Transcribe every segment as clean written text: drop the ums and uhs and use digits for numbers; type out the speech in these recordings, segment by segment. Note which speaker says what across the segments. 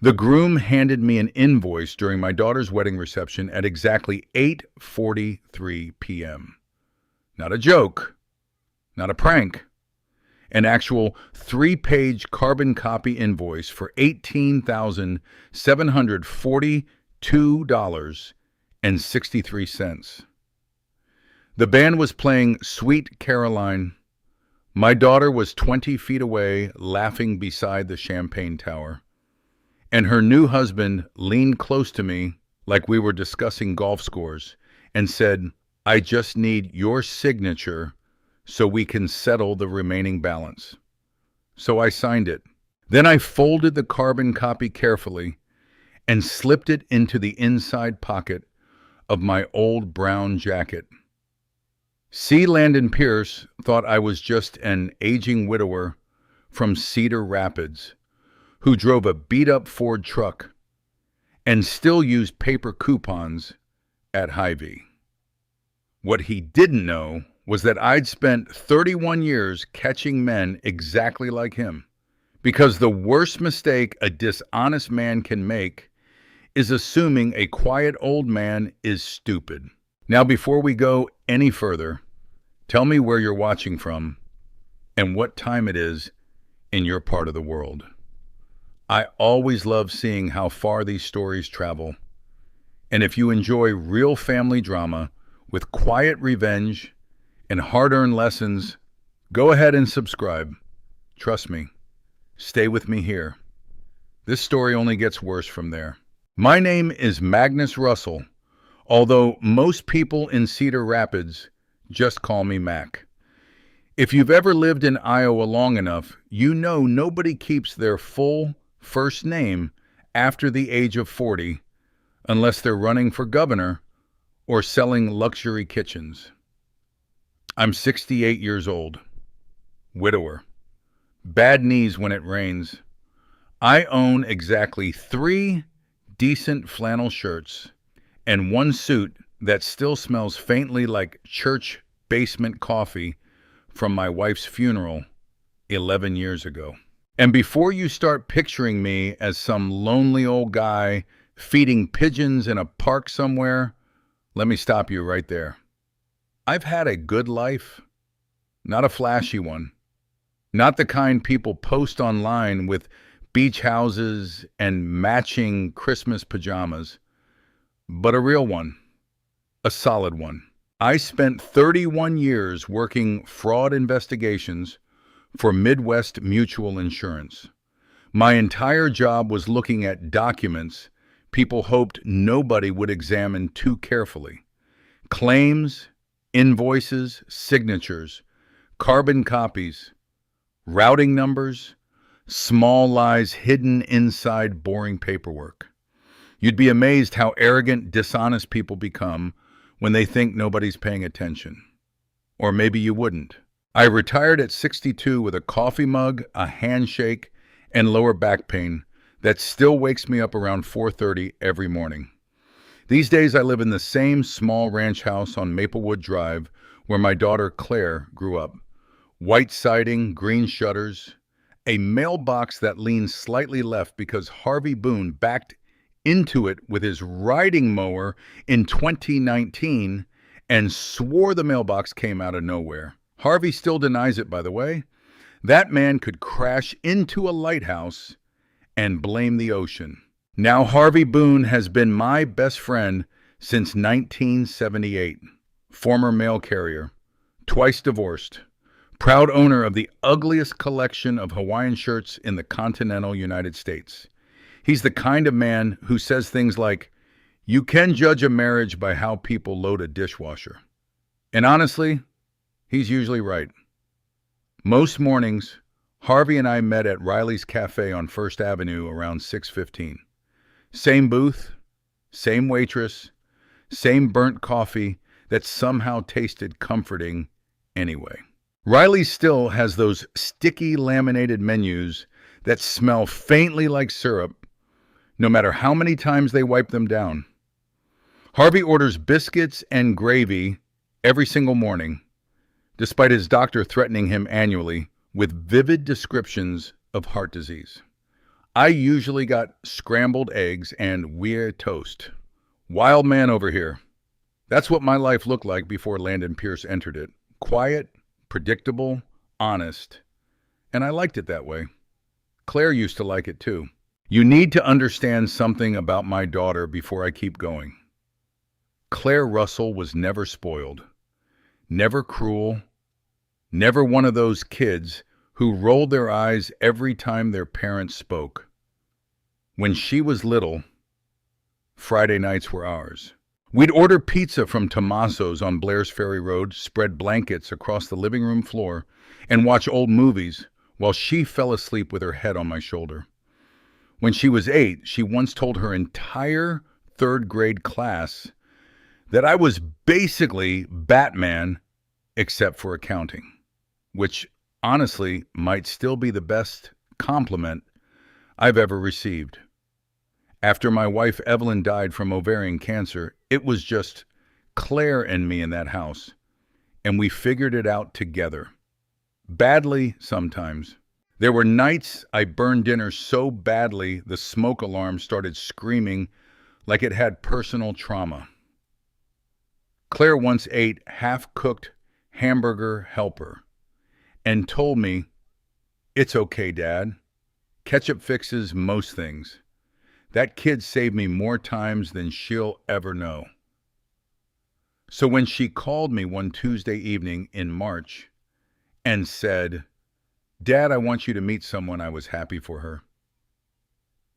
Speaker 1: The groom handed me an invoice during my daughter's wedding reception at exactly 8:43 p.m. Not a joke, not a prank, an actual three-page carbon copy invoice for $18,742.63. The band was playing Sweet Caroline. My daughter was 20 feet away, laughing beside the champagne tower. And her new husband leaned close to me like we were discussing golf scores and said, "I just need your signature so we can settle the remaining balance." So I signed it. Then I folded the carbon copy carefully and slipped it into the inside pocket of my old brown jacket. Landon Pierce thought I was just an aging widower from Cedar Rapids who drove a beat-up Ford truck and still used paper coupons at Hy-Vee. What he didn't know was that I'd spent 31 years catching men exactly like him, because the worst mistake a dishonest man can make is assuming a quiet old man is stupid. Now, before we go any further, tell me where you're watching from and what time it is in your part of the world. I always love seeing how far these stories travel. And if you enjoy real family drama with quiet revenge and hard-earned lessons, go ahead and subscribe. Trust me, stay with me here. This story only gets worse from there. My name is Magnus Russell, although most people in Cedar Rapids just call me Mac. If you've ever lived in Iowa long enough, you know nobody keeps their full first name after the age of 40 unless they're running for governor or selling luxury kitchens. I'm 68 years old, widower, bad knees when it rains. I own exactly 3 decent flannel shirts and 1 suit that still smells faintly like church basement coffee from my wife's funeral 11 years ago. And before you start picturing me as some lonely old guy feeding pigeons in a park somewhere, let me stop you right there. I've had a good life, not a flashy one, not the kind people post online with beach houses and matching Christmas pajamas, but a real one, a solid one. I spent 31 years working fraud investigations for Midwest Mutual Insurance. My entire job was looking at documents people hoped nobody would examine too carefully. Claims, invoices, signatures, carbon copies, routing numbers, small lies hidden inside boring paperwork. You'd be amazed how arrogant, dishonest people become when they think nobody's paying attention. Or maybe you wouldn't. I retired at 62 with a coffee mug, a handshake, and lower back pain that still wakes me up around 4:30 every morning. These days I live in the same small ranch house on Maplewood Drive where my daughter Claire grew up. White siding, green shutters, a mailbox that leans slightly left because Harvey Boone backed into it with his riding mower in 2019 and swore the mailbox came out of nowhere. Harvey still denies it, by the way. That man could crash into a lighthouse and blame the ocean. Now Harvey Boone has been my best friend since 1978. Former mail carrier, twice divorced, proud owner of the ugliest collection of Hawaiian shirts in the continental United States. He's the kind of man who says things like, "You can judge a marriage by how people load a dishwasher." And honestly, he's usually right. Most mornings, Harvey and I met at Riley's Cafe on First Avenue around 6:15. Same booth, same waitress, same burnt coffee that somehow tasted comforting anyway. Riley still has those sticky laminated menus that smell faintly like syrup, no matter how many times they wipe them down. Harvey orders biscuits and gravy every single morning, despite his doctor threatening him annually with vivid descriptions of heart disease. I usually got scrambled eggs and weird toast. Wild man over here. That's what my life looked like before Landon Pierce entered it. Quiet, predictable, honest. And I liked it that way. Claire used to like it too. You need to understand something about my daughter before I keep going. Claire Russell was never spoiled, never cruel, never one of those kids who rolled their eyes every time their parents spoke. When she was little, Friday nights were ours. We'd order pizza from Tommaso's on Blair's Ferry Road, spread blankets across the living room floor, and watch old movies while she fell asleep with her head on my shoulder. When she was 8, she once told her entire third grade class that I was basically Batman except for accounting, which honestly might still be the best compliment I've ever received. After my wife Evelyn died from ovarian cancer, it was just Claire and me in that house, and we figured it out together. Badly sometimes. There were nights I burned dinner so badly the smoke alarm started screaming like it had personal trauma. Claire once ate half-cooked hamburger helper and told me, "It's okay, Dad. Ketchup fixes most things. That kid saved me more times than she'll ever know." So when she called me one Tuesday evening in March and said, "Dad, I want you to meet someone," I was happy for her.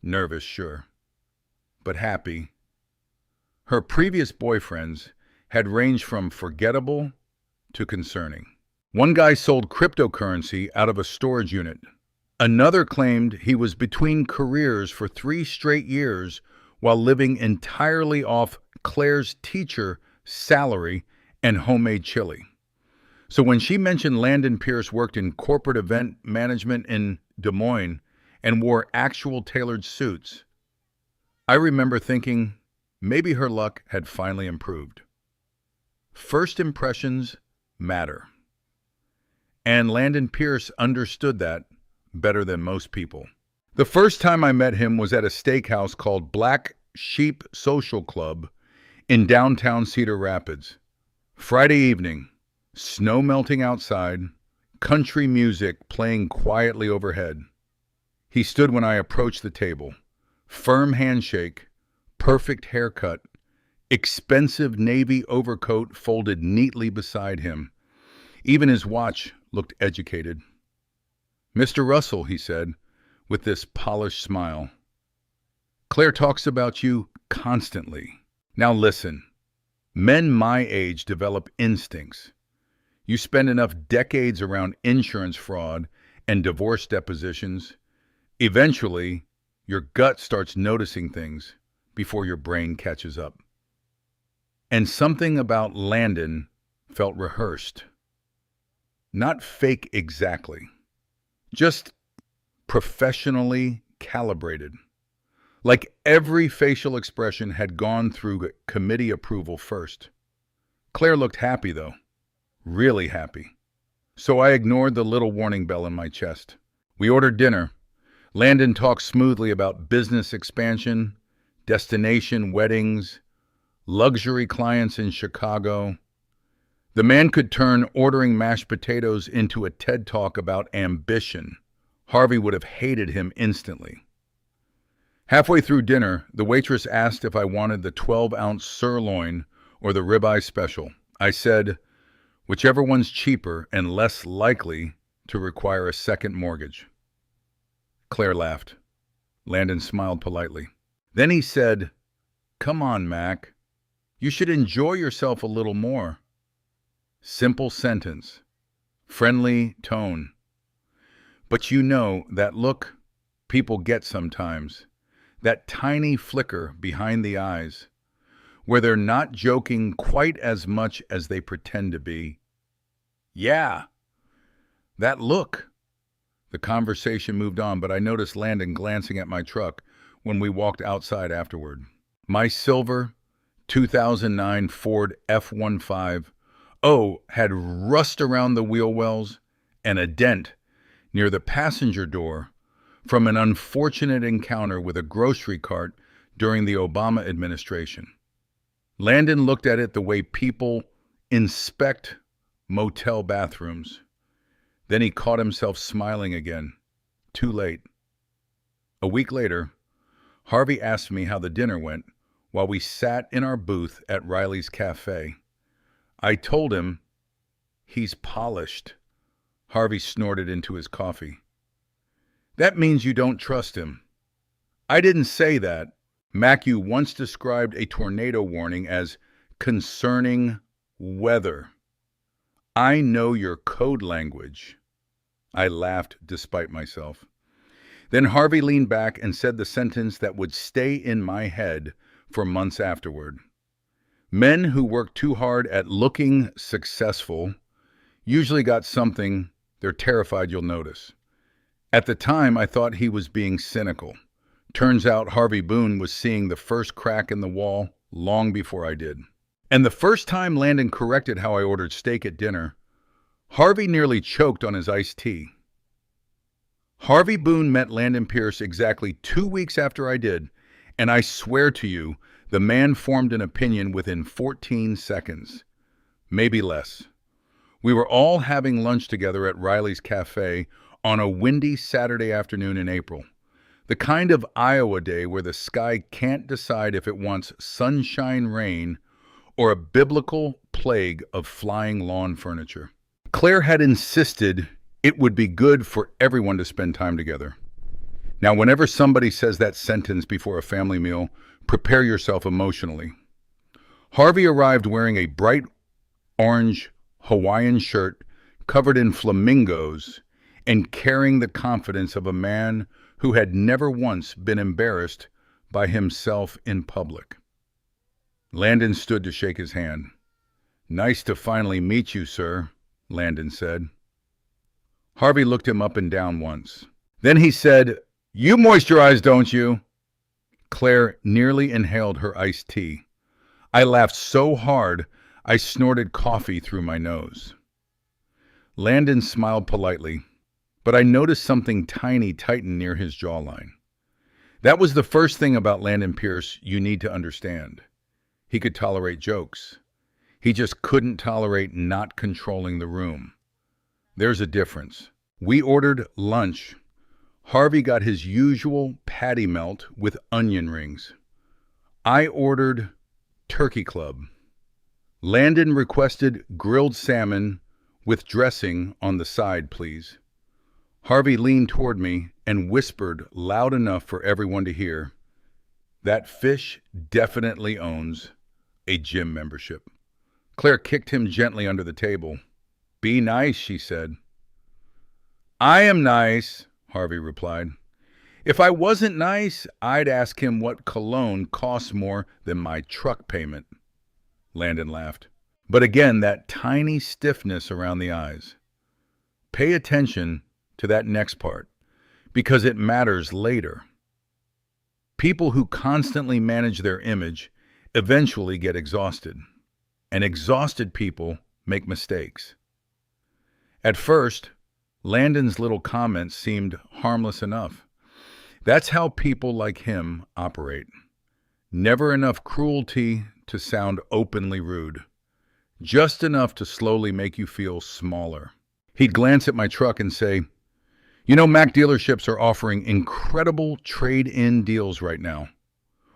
Speaker 1: Nervous, sure, but happy. Her previous boyfriends had ranged from forgettable to concerning. One guy sold cryptocurrency out of a storage unit. Another claimed he was between careers for 3 straight years while living entirely off Claire's teacher salary and homemade chili. So when she mentioned Landon Pierce worked in corporate event management in Des Moines and wore actual tailored suits, I remember thinking maybe her luck had finally improved. First impressions matter. And Landon Pierce understood that better than most people. The first time I met him was at a steakhouse called Black Sheep Social Club in downtown Cedar Rapids. Friday evening, snow melting outside, country music playing quietly overhead. He stood when I approached the table. Firm handshake, perfect haircut, expensive navy overcoat folded neatly beside him. Even his watch looked educated. "Mr. Russell," he said, with this polished smile. "Claire talks about you constantly. Now listen, men my age develop instincts. You spend enough decades around insurance fraud and divorce depositions, eventually your gut starts noticing things before your brain catches up." And something about Landon felt rehearsed. Not fake exactly, just professionally calibrated. Like every facial expression had gone through committee approval first. Claire looked happy though. Really happy. So I ignored the little warning bell in my chest. We ordered dinner. Landon talked smoothly about business expansion, destination weddings, luxury clients in Chicago. The man could turn ordering mashed potatoes into a TED Talk about ambition. Harvey would have hated him instantly. Halfway through dinner, the waitress asked if I wanted the 12-ounce sirloin or the ribeye special. I said, whichever one's cheaper and less likely to require a second mortgage. Claire laughed. Landon smiled politely. Then he said, "Come on, Mac. You should enjoy yourself a little more." Simple sentence. Friendly tone. But you know that look people get sometimes. That tiny flicker behind the eyes, where they're not joking quite as much as they pretend to be. Yeah, that look. The conversation moved on, but I noticed Landon glancing at my truck when we walked outside afterward. My silver 2009 Ford F-15 had rust around the wheel wells and a dent near the passenger door from an unfortunate encounter with a grocery cart during the Obama administration. Landon looked at it the way people inspect motel bathrooms. Then he caught himself smiling again. Too late. A week later, Harvey asked me how the dinner went while we sat in our booth at Riley's Cafe. I told him, "He's polished." Harvey snorted into his coffee. "That means you don't trust him." "I didn't say that." Matthew once described a tornado warning as concerning weather. "I know your code language." I laughed despite myself. Then Harvey leaned back and said the sentence that would stay in my head for months afterward. Men who work too hard at looking successful usually got something they're terrified you'll notice. At the time, I thought he was being cynical. Turns out Harvey Boone was seeing the first crack in the wall long before I did. And the first time Landon corrected how I ordered steak at dinner, Harvey nearly choked on his iced tea. Harvey Boone met Landon Pierce exactly 2 weeks after I did, and I swear to you, the man formed an opinion within 14 seconds. Maybe less. We were all having lunch together at Riley's Cafe on a windy Saturday afternoon in April. The kind of Iowa day where the sky can't decide if it wants sunshine, rain, or a biblical plague of flying lawn furniture. Claire had insisted it would be good for everyone to spend time together. Now, whenever somebody says that sentence before a family meal, prepare yourself emotionally. Harvey arrived wearing a bright orange Hawaiian shirt covered in flamingos and carrying the confidence of a man who had never once been embarrassed by himself in public. Landon stood to shake his hand. "Nice to finally meet you, sir," Landon said. Harvey looked him up and down once. Then he said, "You moisturize, don't you?" Claire nearly inhaled her iced tea. I laughed so hard, I snorted coffee through my nose. Landon smiled politely, but I noticed something tiny tighten near his jawline. That was the first thing about Landon Pierce you need to understand. He could tolerate jokes. He just couldn't tolerate not controlling the room. There's a difference. We ordered lunch. Harvey got his usual patty melt with onion rings. I ordered turkey club. Landon requested grilled salmon with dressing on the side, please. Harvey leaned toward me and whispered loud enough for everyone to hear, "That fish definitely owns a gym membership." Claire kicked him gently under the table. "Be nice," she said. "I am nice," Harvey replied. "If I wasn't nice, I'd ask him what cologne costs more than my truck payment." Landon laughed. But again, that tiny stiffness around the eyes. Pay attention to that next part, because it matters later. People who constantly manage their image eventually get exhausted, and exhausted people make mistakes. At first, Landon's little comments seemed harmless enough. That's how people like him operate. Never enough cruelty to sound openly rude. Just enough to slowly make you feel smaller. He'd glance at my truck and say, "You know, Mac dealerships are offering incredible trade-in deals right now."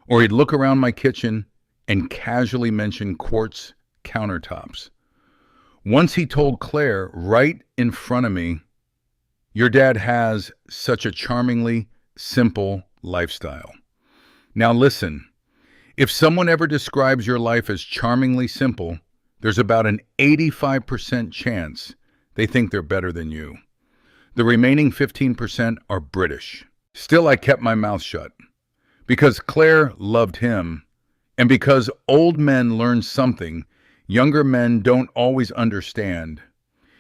Speaker 1: Or he'd look around my kitchen and casually mention quartz countertops. Once he told Claire right in front of me, "Your dad has such a charmingly simple lifestyle." Now listen, if someone ever describes your life as charmingly simple, there's about an 85% chance they think they're better than you. The remaining 15% are British. Still, I kept my mouth shut. Because Claire loved him, and because old men learn something younger men don't always understand.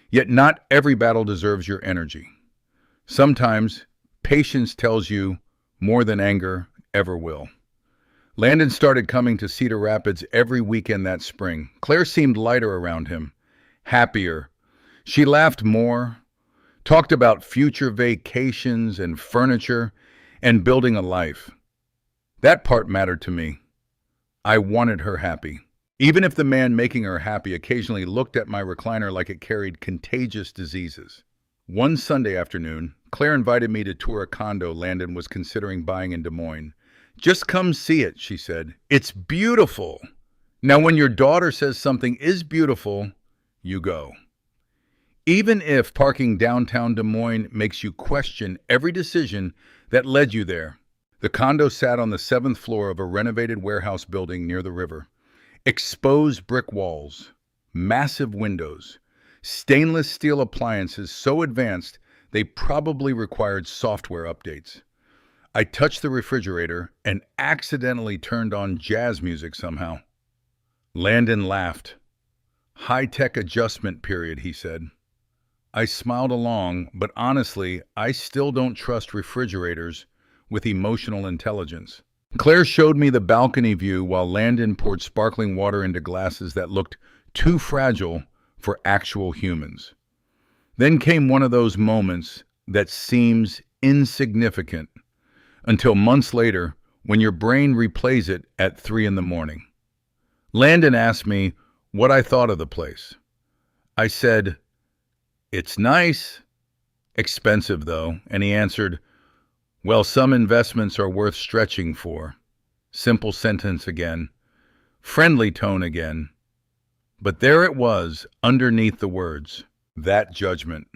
Speaker 1: Yet not every battle deserves your energy. Sometimes patience tells you more than anger ever will. Landon started coming to Cedar Rapids every weekend that spring. Claire seemed lighter around him, happier. She laughed more, Talked about future vacations and furniture and building a life. That part mattered to me. I wanted her happy. Even if the man making her happy occasionally looked at my recliner like it carried contagious diseases. One Sunday afternoon, Claire invited me to tour a condo Landon was considering buying in Des Moines. "Just come see it," she said. "It's beautiful." Now, when your daughter says something is beautiful, you go. Even if parking downtown Des Moines makes you question every decision that led you there. The condo sat on the 7th floor of a renovated warehouse building near the river. Exposed brick walls, massive windows, stainless steel appliances so advanced they probably required software updates. I touched the refrigerator and accidentally turned on jazz music somehow. Landon laughed. "High-tech adjustment period," he said. I smiled along, but honestly, I still don't trust refrigerators with emotional intelligence. Claire showed me the balcony view while Landon poured sparkling water into glasses that looked too fragile for actual humans. Then came one of those moments that seems insignificant until months later when your brain replays it at 3 in the morning. Landon asked me what I thought of the place. I said, "It's nice, expensive though," and he answered, "Well, some investments are worth stretching for." Simple sentence again. Friendly tone again. But there it was, underneath the words. That judgment,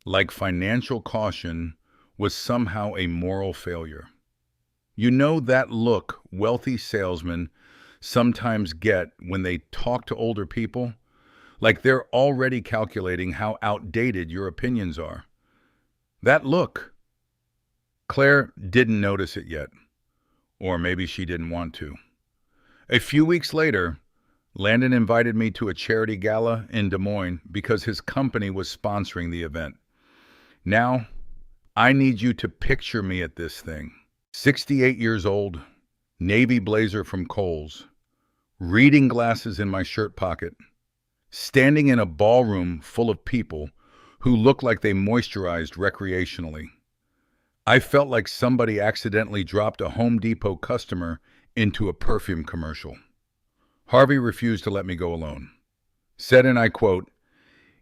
Speaker 1: like financial caution, was somehow a moral failure. You know that look wealthy salesmen sometimes get when they talk to older people? Like they're already calculating how outdated your opinions are. That look. Claire didn't notice it yet. Or maybe she didn't want to. A few weeks later, Landon invited me to a charity gala in Des Moines because his company was sponsoring the event. Now, I need you to picture me at this thing. 68 years old, navy blazer from Kohl's, reading glasses in my shirt pocket, standing in a ballroom full of people who look like they moisturized recreationally. I felt like somebody accidentally dropped a Home Depot customer into a perfume commercial. Harvey refused to let me go alone. Said, and I quote,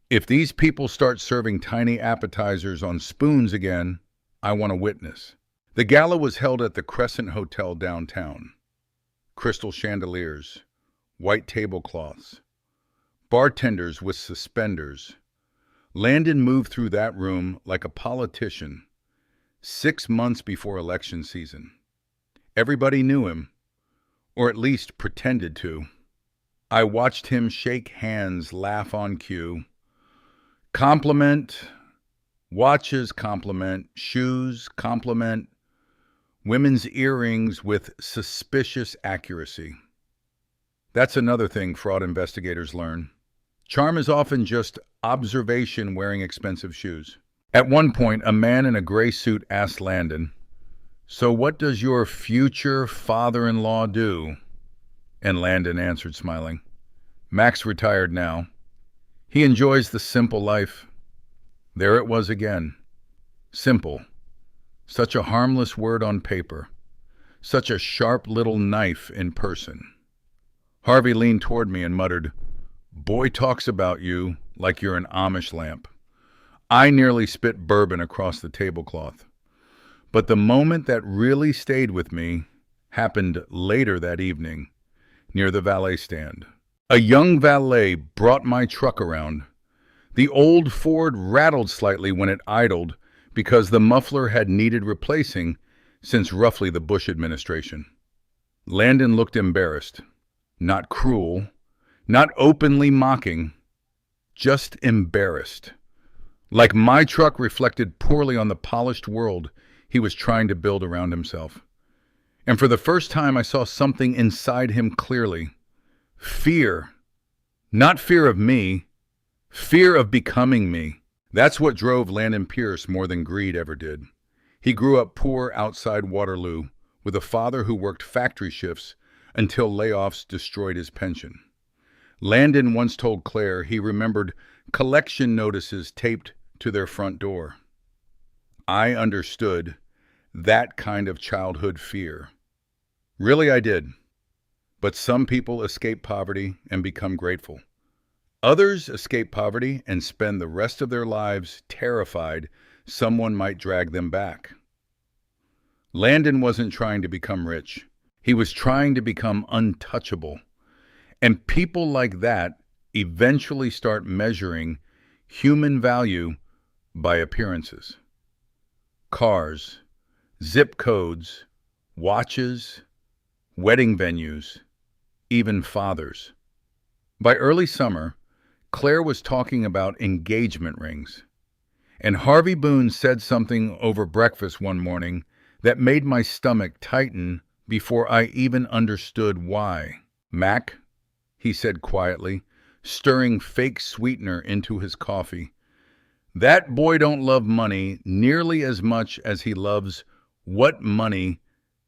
Speaker 1: "If these people start serving tiny appetizers on spoons again, I want to witness." The gala was held at the Crescent Hotel downtown. Crystal chandeliers, white tablecloths, bartenders with suspenders. Landon moved through that room like a politician, 6 months before election season. Everybody knew him, or at least pretended to. I watched him shake hands, laugh on cue. Compliment, watches compliment, shoes compliment, women's earrings with suspicious accuracy. That's another thing fraud investigators learn. Charm is often just observation wearing expensive shoes. At one point, a man in a gray suit asked Landon, "So what does your future father-in-law do?" And Landon answered, smiling, "Mac's retired now. He enjoys the simple life." There it was again. Simple. Such a harmless word on paper. Such a sharp little knife in person. Harvey leaned toward me and muttered, "Boy talks about you like you're an Amish lamp." I nearly spit bourbon across the tablecloth. But the moment that really stayed with me happened later that evening, near the valet stand. A young valet brought my truck around. The old Ford rattled slightly when it idled because the muffler had needed replacing since roughly the Bush administration. Landon looked embarrassed, not cruel, not openly mocking, just embarrassed. Like my truck reflected poorly on the polished world he was trying to build around himself. And for the first time, I saw something inside him clearly. Fear. Not fear of me. Fear of becoming me. That's what drove Landon Pierce more than greed ever did. He grew up poor outside Waterloo, with a father who worked factory shifts until layoffs destroyed his pension. Landon once told Claire he remembered collection notices taped to their front door. I understood that kind of childhood fear. Really, I did. But some people escape poverty and become grateful. Others escape poverty and spend the rest of their lives terrified someone might drag them back. Landon wasn't trying to become rich. He was trying to become untouchable. And people like that eventually start measuring human value by appearances. Cars, zip codes, watches, wedding venues, even fathers. By early summer, Claire was talking about engagement rings. And Harvey Boone said something over breakfast one morning that made my stomach tighten before I even understood why. "Mac," he said quietly, stirring fake sweetener into his coffee, "that boy don't love money nearly as much as he loves what money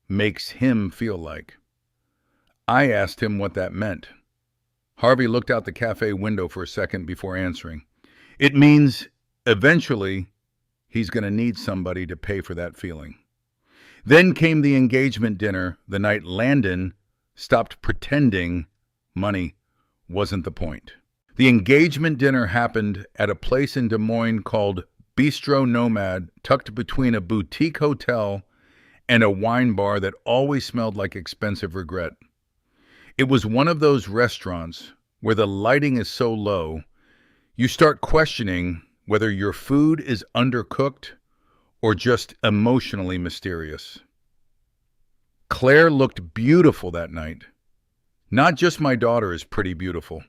Speaker 1: makes him feel like." I asked him what that meant. Harvey looked out the cafe window for a second before answering. "It means eventually he's going to need somebody to pay for that feeling." Then came the engagement dinner the night Landon stopped pretending money wasn't the point. The engagement dinner happened at a place in Des Moines called Bistro Nomad, tucked between a boutique hotel and a wine bar that always smelled like expensive regret. It was one of those restaurants where the lighting is so low, you start questioning whether your food is undercooked or just emotionally mysterious. Claire looked beautiful that night. Not just my daughter is pretty beautiful.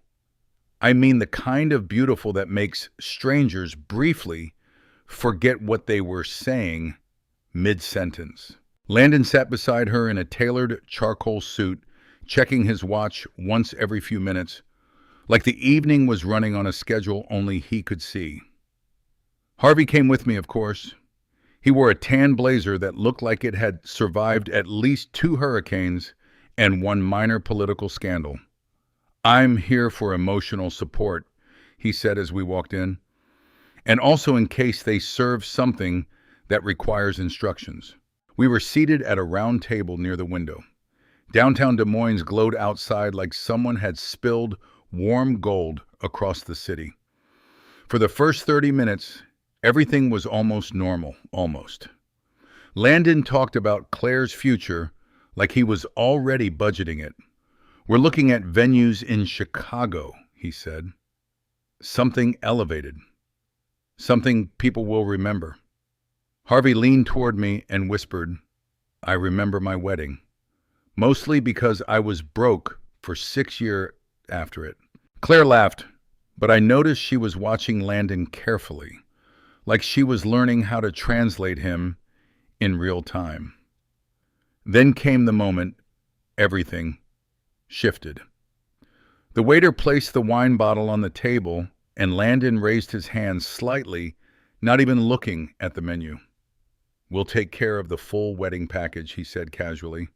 Speaker 1: I mean the kind of beautiful that makes strangers briefly forget what they were saying mid-sentence. Landon sat beside her in a tailored charcoal suit, checking his watch once every few minutes, like the evening was running on a schedule only he could see. Harvey came with me, of course. He wore a tan blazer that looked like it had survived at least 2 hurricanes and one minor political scandal. "I'm here for emotional support," he said as we walked in, "and also in case they serve something that requires instructions." We were seated at a round table near the window. Downtown Des Moines glowed outside like someone had spilled warm gold across the city. For the first 30 minutes, everything was almost normal, almost. Landon talked about Claire's future like he was already budgeting it. "We're looking at venues in Chicago," he said. "Something elevated. Something people will remember." Harvey leaned toward me and whispered, "I remember my wedding. Mostly because I was broke for 6 years after it." Claire laughed, but I noticed she was watching Landon carefully, like she was learning how to translate him in real time. Then came the moment everything shifted. The waiter placed the wine bottle on the table, and Landon raised his hand slightly, not even looking at the menu. "We'll take care of the full wedding package," he said casually,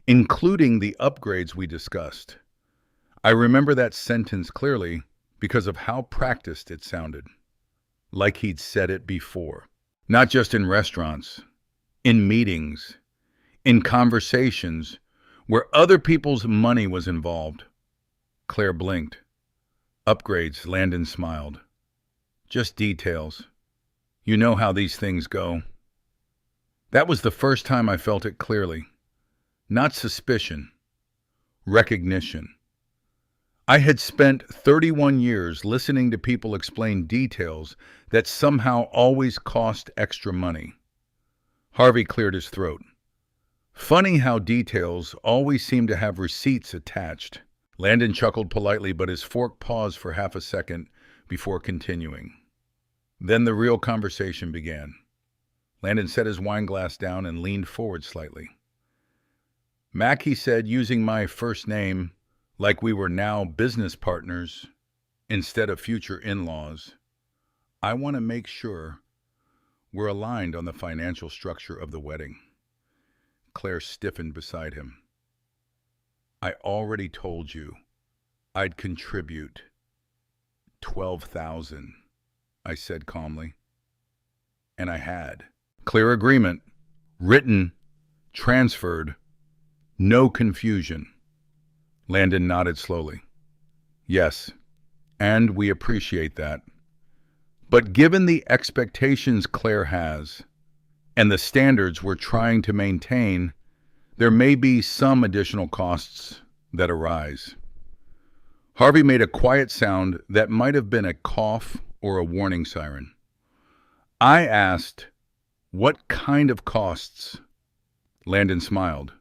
Speaker 1: "including the upgrades we discussed." I remember that sentence clearly because of how practiced it sounded. Like he'd said it before. Not just in restaurants, in meetings, in conversations where other people's money was involved. Claire blinked. "Upgrades," Landon smiled. "Just details. You know how these things go." That was the first time I felt it clearly. Not suspicion, recognition. I had spent 31 years listening to people explain details that somehow always cost extra money. Harvey cleared his throat. "Funny how details always seem to have receipts attached." Landon chuckled politely, but his fork paused for half a second before continuing. Then the real conversation began. Landon set his wine glass down and leaned forward slightly. "Mac," he said, using my first name like we were now business partners instead of future in-laws, "I want to make sure we're aligned on the financial structure of the wedding." Claire stiffened beside him. "I already told you I'd contribute $12,000, I said calmly. and I had. Clear agreement, written, transferred, no confusion. Landon nodded slowly. Yes, and we appreciate that. But given the expectations Claire has, and the standards we're trying to maintain, there may be some additional costs that arise. Harvey made a quiet sound that might have been a cough or a warning siren. I asked, "What kind of costs?" Landon smiled.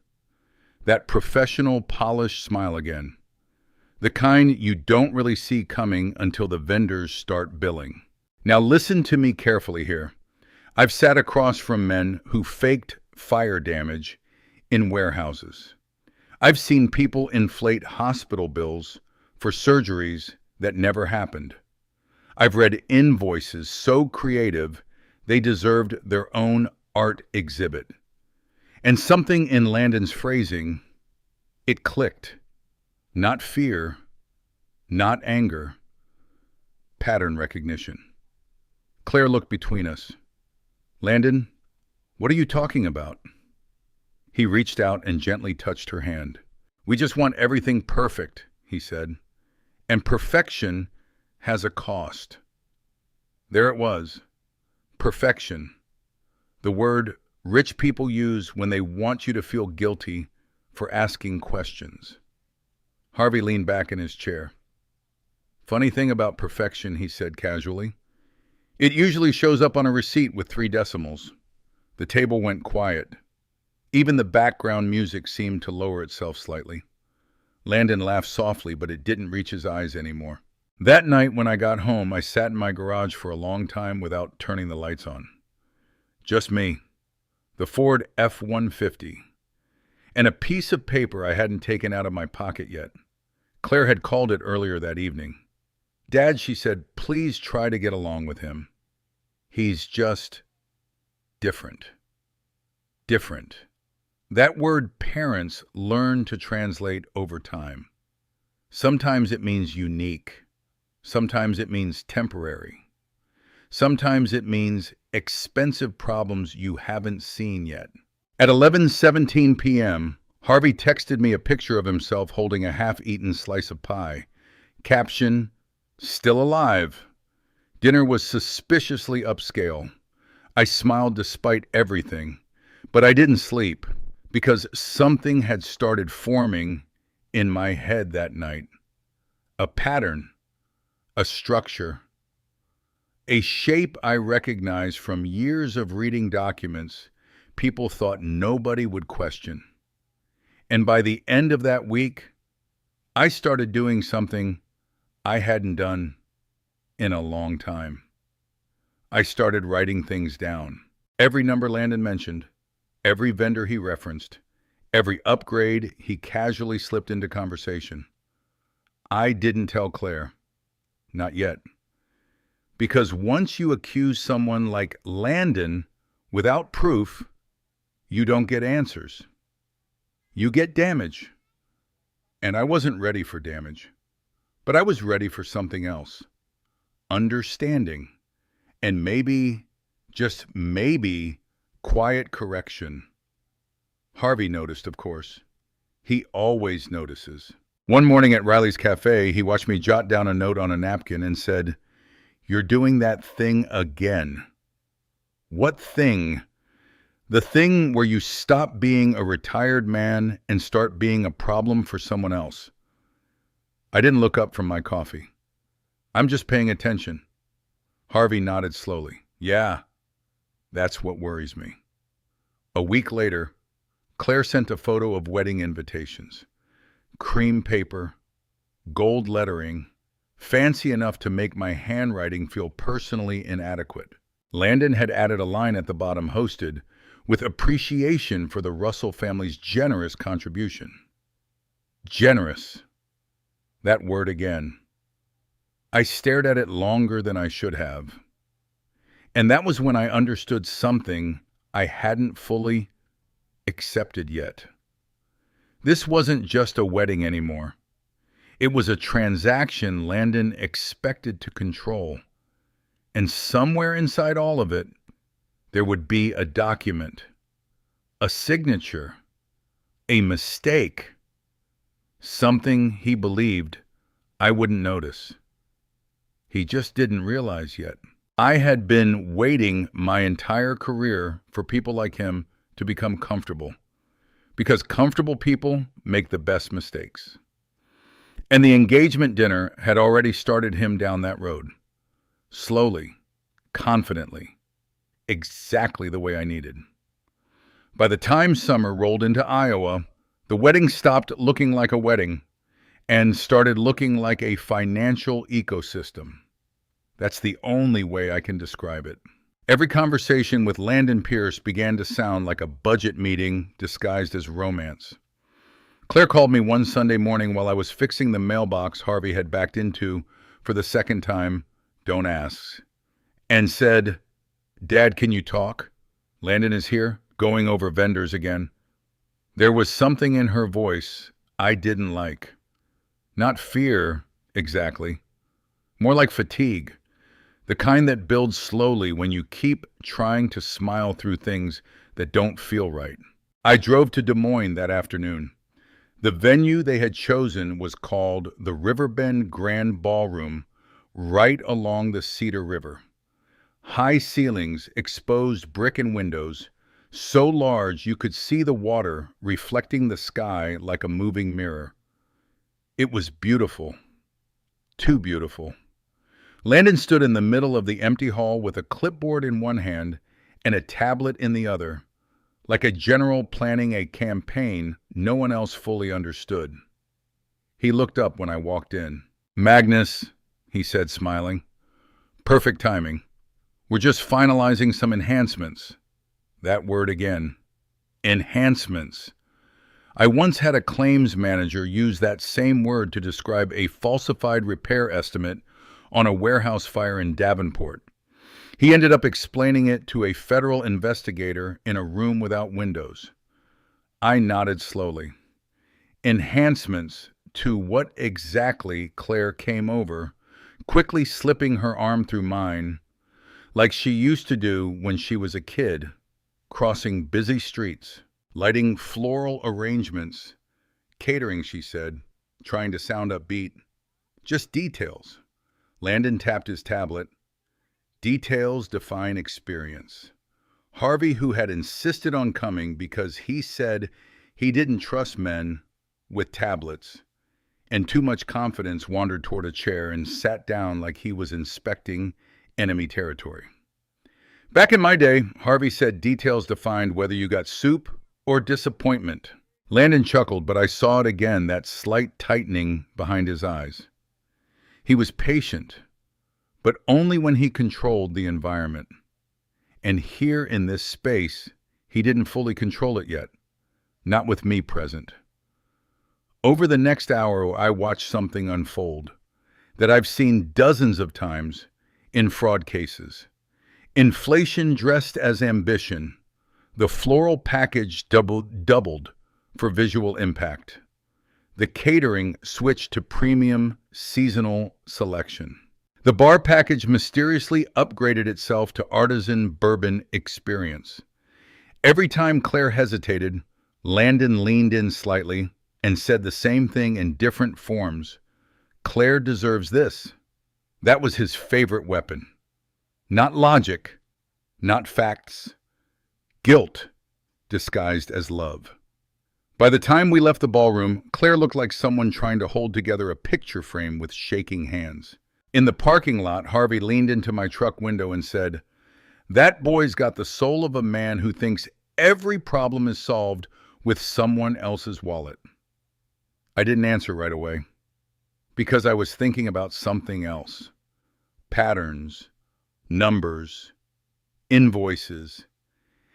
Speaker 1: That professional, polished smile again. The kind you don't really see coming until the vendors start billing. Now listen to me carefully here. I've sat across from men who faked fire damage in warehouses. I've seen people inflate hospital bills for surgeries that never happened. I've read invoices so creative they deserved their own art exhibit. And something in Landon's phrasing, it clicked. Not fear, not anger, pattern recognition. Claire looked between us. Landon, what are you talking about? He reached out and gently touched her hand. We just want everything perfect, he said. And perfection has a cost. There it was. Perfection. The word rich people use when they want you to feel guilty for asking questions. Harvey leaned back in his chair. Funny thing about perfection, he said casually. It usually shows up on a receipt with 3 decimals. The table went quiet. Even the background music seemed to lower itself slightly. Landon laughed softly, but it didn't reach his eyes anymore. That night when I got home, I sat in my garage for a long time without turning the lights on. Just me, the Ford F-150, and a piece of paper I hadn't taken out of my pocket yet. Claire had called it earlier that evening. Dad, she said, please try to get along with him. He's just different. Different. That word parents learn to translate over time. Sometimes it means unique. Sometimes it means temporary. Sometimes it means expensive problems you haven't seen yet. At 11:17 p.m., Harvey texted me a picture of himself holding a half-eaten slice of pie. Caption, still alive. Dinner was suspiciously upscale. I smiled despite everything, but I didn't sleep because something had started forming in my head that night. A pattern, a structure, a shape I recognized from years of reading documents people thought nobody would question. And by the end of that week, I started doing something I hadn't done in a long time. I started writing things down. Every number Landon mentioned, every vendor he referenced, every upgrade he casually slipped into conversation. I didn't tell Claire. Not yet. Because once you accuse someone like Landon without proof, you don't get answers. You get damage. And I wasn't ready for damage. But I was ready for something else. Understanding. And maybe, just maybe, quiet correction. Harvey noticed, of course. He always notices. One morning at Riley's Cafe, he watched me jot down a note on a napkin and said, "You're doing that thing again." What thing? The thing where you stop being a retired man and start being a problem for someone else. I didn't look up from my coffee. I'm just paying attention. Harvey nodded slowly. Yeah, that's what worries me. A week later, Claire sent a photo of wedding invitations. Cream paper, gold lettering, fancy enough to make my handwriting feel personally inadequate. Landon had added a line at the bottom, hosted, with appreciation for the Russell family's generous contribution. Generous. That word again. I stared at it longer than I should have. And that was when I understood something I hadn't fully accepted yet. This wasn't just a wedding anymore. It was a transaction Landon expected to control. And somewhere inside all of it, There would be a document, a signature, a mistake, something he believed I wouldn't notice. He just didn't realize yet. I had been waiting my entire career for people like him to become comfortable, because comfortable people make the best mistakes. And the engagement dinner had already started him down that road, slowly, confidently, exactly the way I needed. By the time summer rolled into Iowa, the wedding stopped looking like a wedding and started looking like a financial ecosystem. That's the only way I can describe it. Every conversation with Landon Pierce began to sound like a budget meeting disguised as romance. Claire called me one Sunday morning while I was fixing the mailbox Harvey had backed into for the second time, don't ask, and said, "Dad, can you talk? Landon is here, going over vendors again." There was something in her voice I didn't like. Not fear, exactly. More like fatigue. The kind that builds slowly when you keep trying to smile through things that don't feel right. I drove to Des Moines that afternoon. The venue they had chosen was called the Riverbend Grand Ballroom, right along the Cedar River. High ceilings, exposed brick and windows, so large you could see the water reflecting the sky like a moving mirror. It was beautiful. Too beautiful. Landon stood in the middle of the empty hall with a clipboard in one hand and a tablet in the other, like a general planning a campaign no one else fully understood. He looked up when I walked in. "Magnus," he said, smiling. "Perfect timing. We're just finalizing some enhancements." That word again. Enhancements. I once had a claims manager use that same word to describe a falsified repair estimate on a warehouse fire in Davenport. He ended up explaining it to a federal investigator in a room without windows. I nodded slowly. Enhancements to what exactly? Claire came over, quickly slipping her arm through mine, like she used to do when she was a kid, crossing busy streets, lighting floral arrangements, catering, she said, trying to sound upbeat. Just details. Landon tapped his tablet. Details define experience. Harvey, who had insisted on coming because he said he didn't trust men with tablets, and too much confidence, wandered toward a chair and sat down like he was inspecting enemy territory. Back in my day, Harvey said details defined whether you got soup or disappointment. Landon chuckled, but I saw it again, that slight tightening behind his eyes. He was patient, but only when he controlled the environment. And here in this space, he didn't fully control it yet, not with me present. Over the next hour, I watched something unfold that I've seen dozens of times in fraud cases. Inflation dressed as ambition. The floral package doubled for visual impact. The catering switched to premium seasonal selection. The bar package mysteriously upgraded itself to artisan bourbon experience. Every time Claire hesitated, Landon leaned in slightly and said the same thing in different forms. "Claire deserves this." That was his favorite weapon. Not logic, not facts. Guilt disguised as love. By the time we left the ballroom, Claire looked like someone trying to hold together a picture frame with shaking hands. In the parking lot, Harvey leaned into my truck window and said, "That boy's got the soul of a man who thinks every problem is solved with someone else's wallet." I didn't answer right away, because I was thinking about something else. Patterns, numbers, invoices,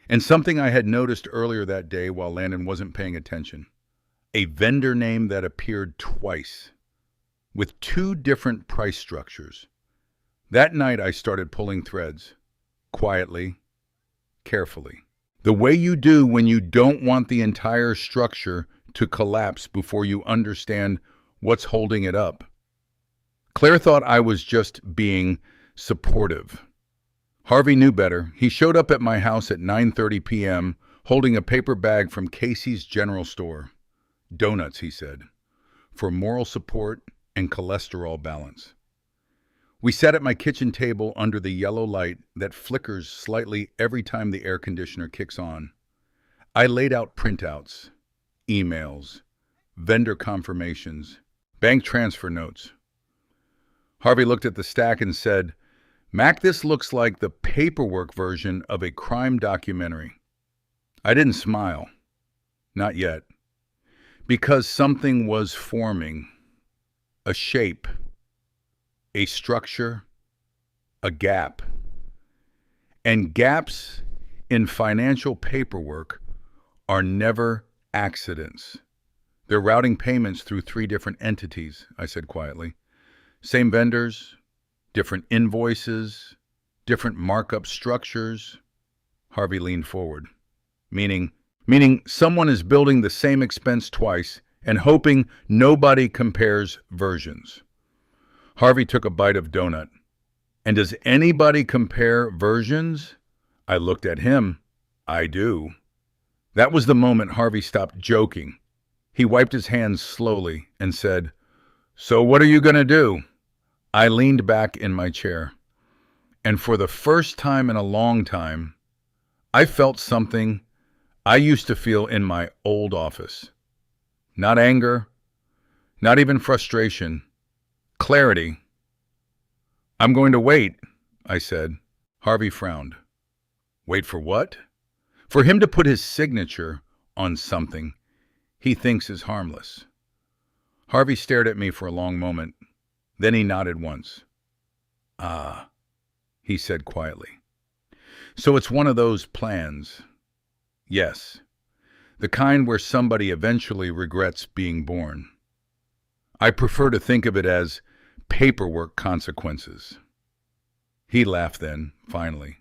Speaker 1: and something I had noticed earlier that day while Landon wasn't paying attention. A vendor name that appeared twice, with two different price structures. That night I started pulling threads, quietly, carefully. The way you do when you don't want the entire structure to collapse before you understand what's holding it up. Claire thought I was just being supportive. Harvey knew better. He showed up at my house at 9:30 p.m. holding a paper bag from Casey's General Store. Donuts, he said, for moral support and cholesterol balance. We sat at my kitchen table under the yellow light that flickers slightly every time the air conditioner kicks on. I laid out printouts, emails, vendor confirmations, bank transfer notes. Harvey looked at the stack and said, "Mac, this looks like the paperwork version of a crime documentary." I didn't smile. Not yet. Because something was forming. A shape. A structure. A gap. And gaps in financial paperwork are never accidents. They're routing payments through 3 different entities, I said quietly. Same vendors, different invoices, different markup structures. Harvey leaned forward. Meaning someone is building the same expense twice and hoping nobody compares versions. Harvey took a bite of donut. And does anybody compare versions? I looked at him. I do. That was the moment Harvey stopped joking. He wiped his hands slowly and said, "So what are you going to do?" I leaned back in my chair. And for the first time in a long time, I felt something I used to feel in my old office. Not anger, not even frustration, clarity. "I'm going to wait," I said. Harvey frowned. Wait for what? For him to put his signature on something he thinks is harmless. Harvey stared at me for a long moment. Then he nodded once. "Ah," he said quietly. "So it's one of those plans." "Yes. The kind where somebody eventually regrets being born. I prefer to think of it as paperwork consequences." He laughed then, finally,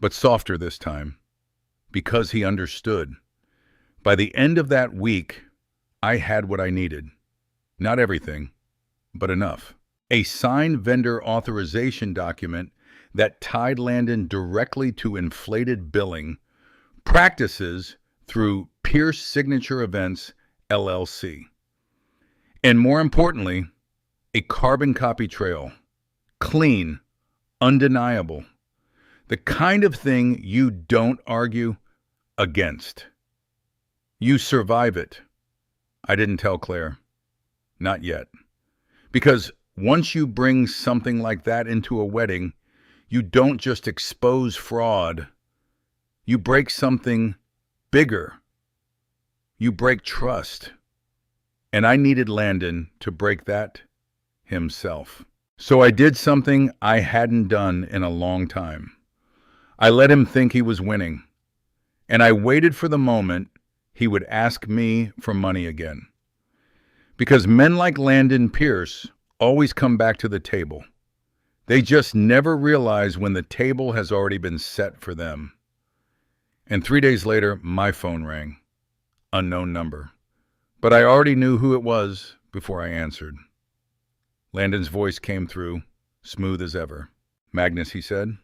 Speaker 1: but softer this time, because he understood. By the end of that week, I had what I needed. Not everything, but enough. A signed vendor authorization document that tied Landon directly to inflated billing practices through Pierce Signature Events, LLC. And more importantly, a carbon copy trail. Clean, undeniable. The kind of thing you don't argue against. You survive it. I didn't tell Claire. Not yet. Because once you bring something like that into a wedding, you don't just expose fraud. You break something bigger. You break trust. And I needed Landon to break that himself. So I did something I hadn't done in a long time. I let him think he was winning. And I waited for the moment he would ask me for money again. Because men like Landon Pierce always come back to the table. They just never realize when the table has already been set for them. And 3 days later, my phone rang. Unknown number. But I already knew who it was before I answered. Landon's voice came through, smooth as ever. "Magnus," he said,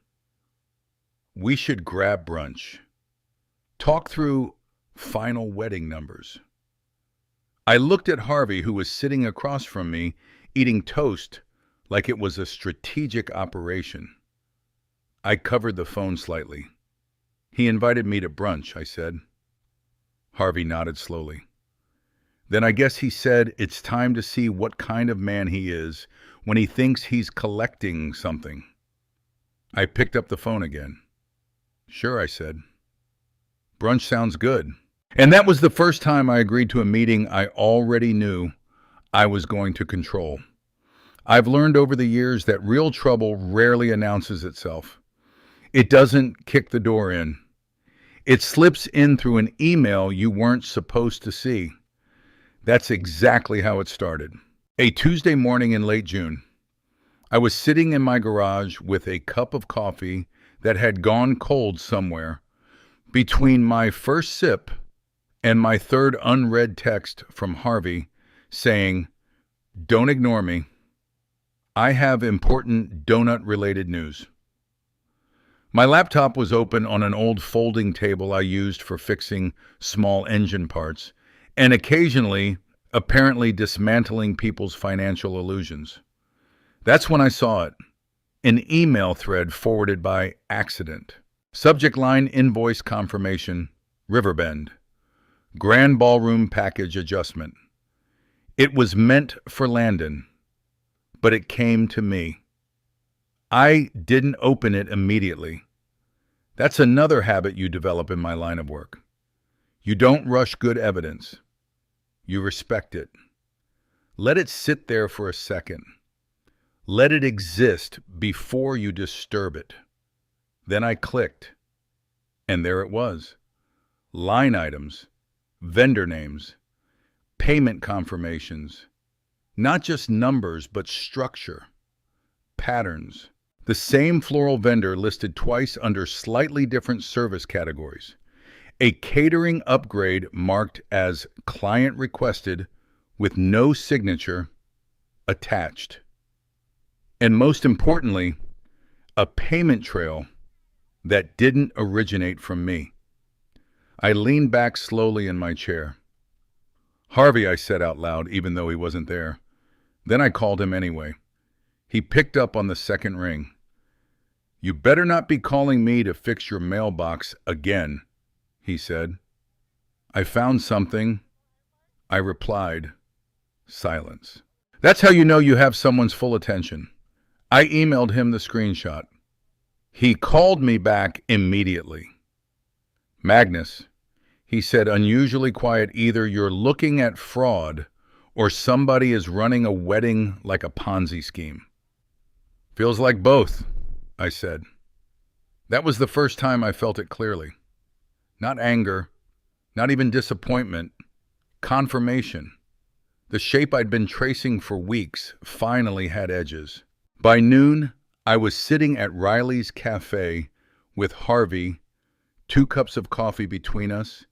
Speaker 1: "we should grab brunch. Talk through final wedding numbers." I looked at Harvey, who was sitting across from me, eating toast like it was a strategic operation. I covered the phone slightly. "He invited me to brunch," I said. Harvey nodded slowly. "Then I guess he said it's time to see what kind of man he is when he thinks he's collecting something." I picked up the phone again. "Sure," I said. "Brunch sounds good." And that was the first time I agreed to a meeting I already knew I was going to control. I've learned over the years that real trouble rarely announces itself. It doesn't kick the door in. It slips in through an email you weren't supposed to see. That's exactly how it started. A Tuesday morning in late June, I was sitting in my garage with a cup of coffee that had gone cold somewhere. Between my first sip and my third unread text from Harvey saying, "Don't ignore me. I have important donut-related news." My laptop was open on an old folding table I used for fixing small engine parts, and occasionally, apparently dismantling people's financial illusions. That's when I saw it. An email thread forwarded by accident. Subject line: invoice confirmation, Riverbend. Grand ballroom package adjustment. It was meant for Landon, but it came to me. I didn't open it immediately. That's another habit you develop in my line of work. You don't rush good evidence. You respect it. Let it sit there for a second. Let it exist before you disturb it. Then I clicked, and there it was. Line items, vendor names, payment confirmations. Not just numbers, but structure, patterns. The same floral vendor listed twice under slightly different service categories. A catering upgrade marked as client requested with no signature attached. And most importantly, a payment trail that didn't originate from me. I leaned back slowly in my chair. "Harvey," I said out loud, even though he wasn't there. Then I called him anyway. He picked up on the second ring. "You better not be calling me to fix your mailbox again," he said. "I found something," I replied. Silence. That's how you know you have someone's full attention. I emailed him the screenshot. He called me back immediately. "Magnus," he said, unusually quiet, "either you're looking at fraud or somebody is running a wedding like a Ponzi scheme." "Feels like both," I said. That was the first time I felt it clearly. Not anger, not even disappointment, confirmation. The shape I'd been tracing for weeks finally had edges. By noon, I was sitting at Riley's Cafe with Harvey, 2 cups of coffee between us,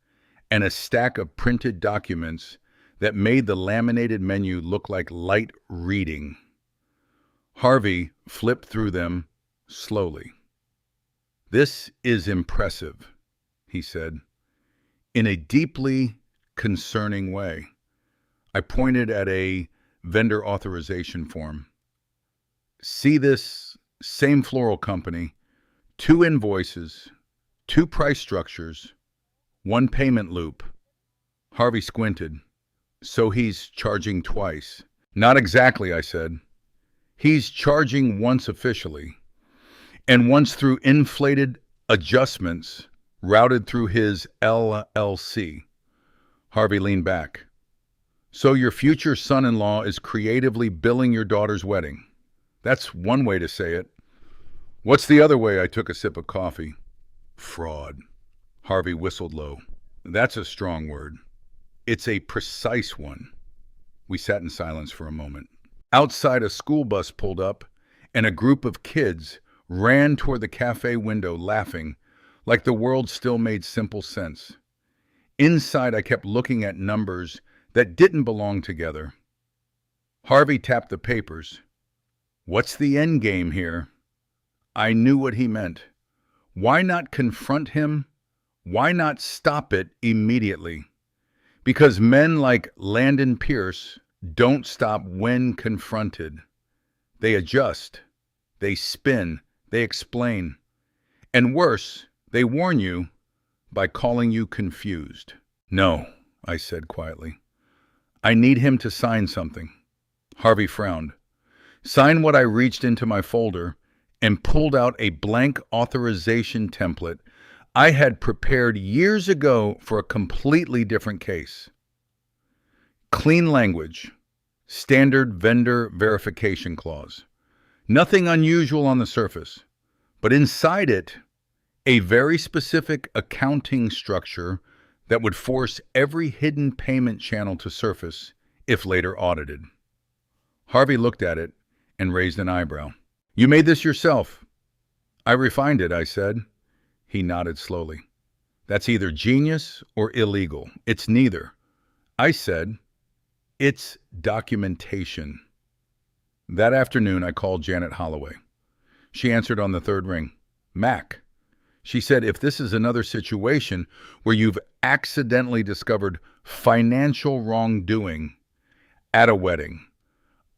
Speaker 1: and a stack of printed documents that made the laminated menu look like light reading. Harvey flipped through them slowly. "This is impressive," he said, in a deeply concerning way. I pointed at a vendor authorization form. "See this same floral company, 2 invoices, 2 price structures, 1 payment loop." Harvey squinted. "So he's charging twice." "Not exactly," I said. "He's charging once officially, and once through inflated adjustments routed through his LLC. Harvey leaned back. "So your future son-in-law is creatively billing your daughter's wedding. That's one way to say it. What's the other way?" I took a sip of coffee. "Fraud." Harvey whistled low. "That's a strong word. It's a precise one." We sat in silence for a moment. Outside, a school bus pulled up, and a group of kids ran toward the cafe window laughing, like the world still made simple sense. Inside, I kept looking at numbers that didn't belong together. Harvey tapped the papers. "What's the end game here?" I knew what he meant. Why not confront him? Why not stop it immediately? Because men like Landon Pierce don't stop when confronted. They adjust, they spin, they explain. And worse, they warn you by calling you confused. "No," I said quietly. "I need him to sign something." Harvey frowned. "Sign what?" I reached into my folder and pulled out a blank authorization template I had prepared years ago for a completely different case. Clean language, standard vendor verification clause. Nothing unusual on the surface, but inside it, a very specific accounting structure that would force every hidden payment channel to surface if later audited. Harvey looked at it and raised an eyebrow. "You made this yourself?" "I refined it," I said. He nodded slowly. "That's either genius or illegal. It's neither." I said, "It's documentation." That afternoon, I called Janet Holloway. She answered on the third ring. "Mac, She said, if this is another situation where you've accidentally discovered financial wrongdoing at a wedding,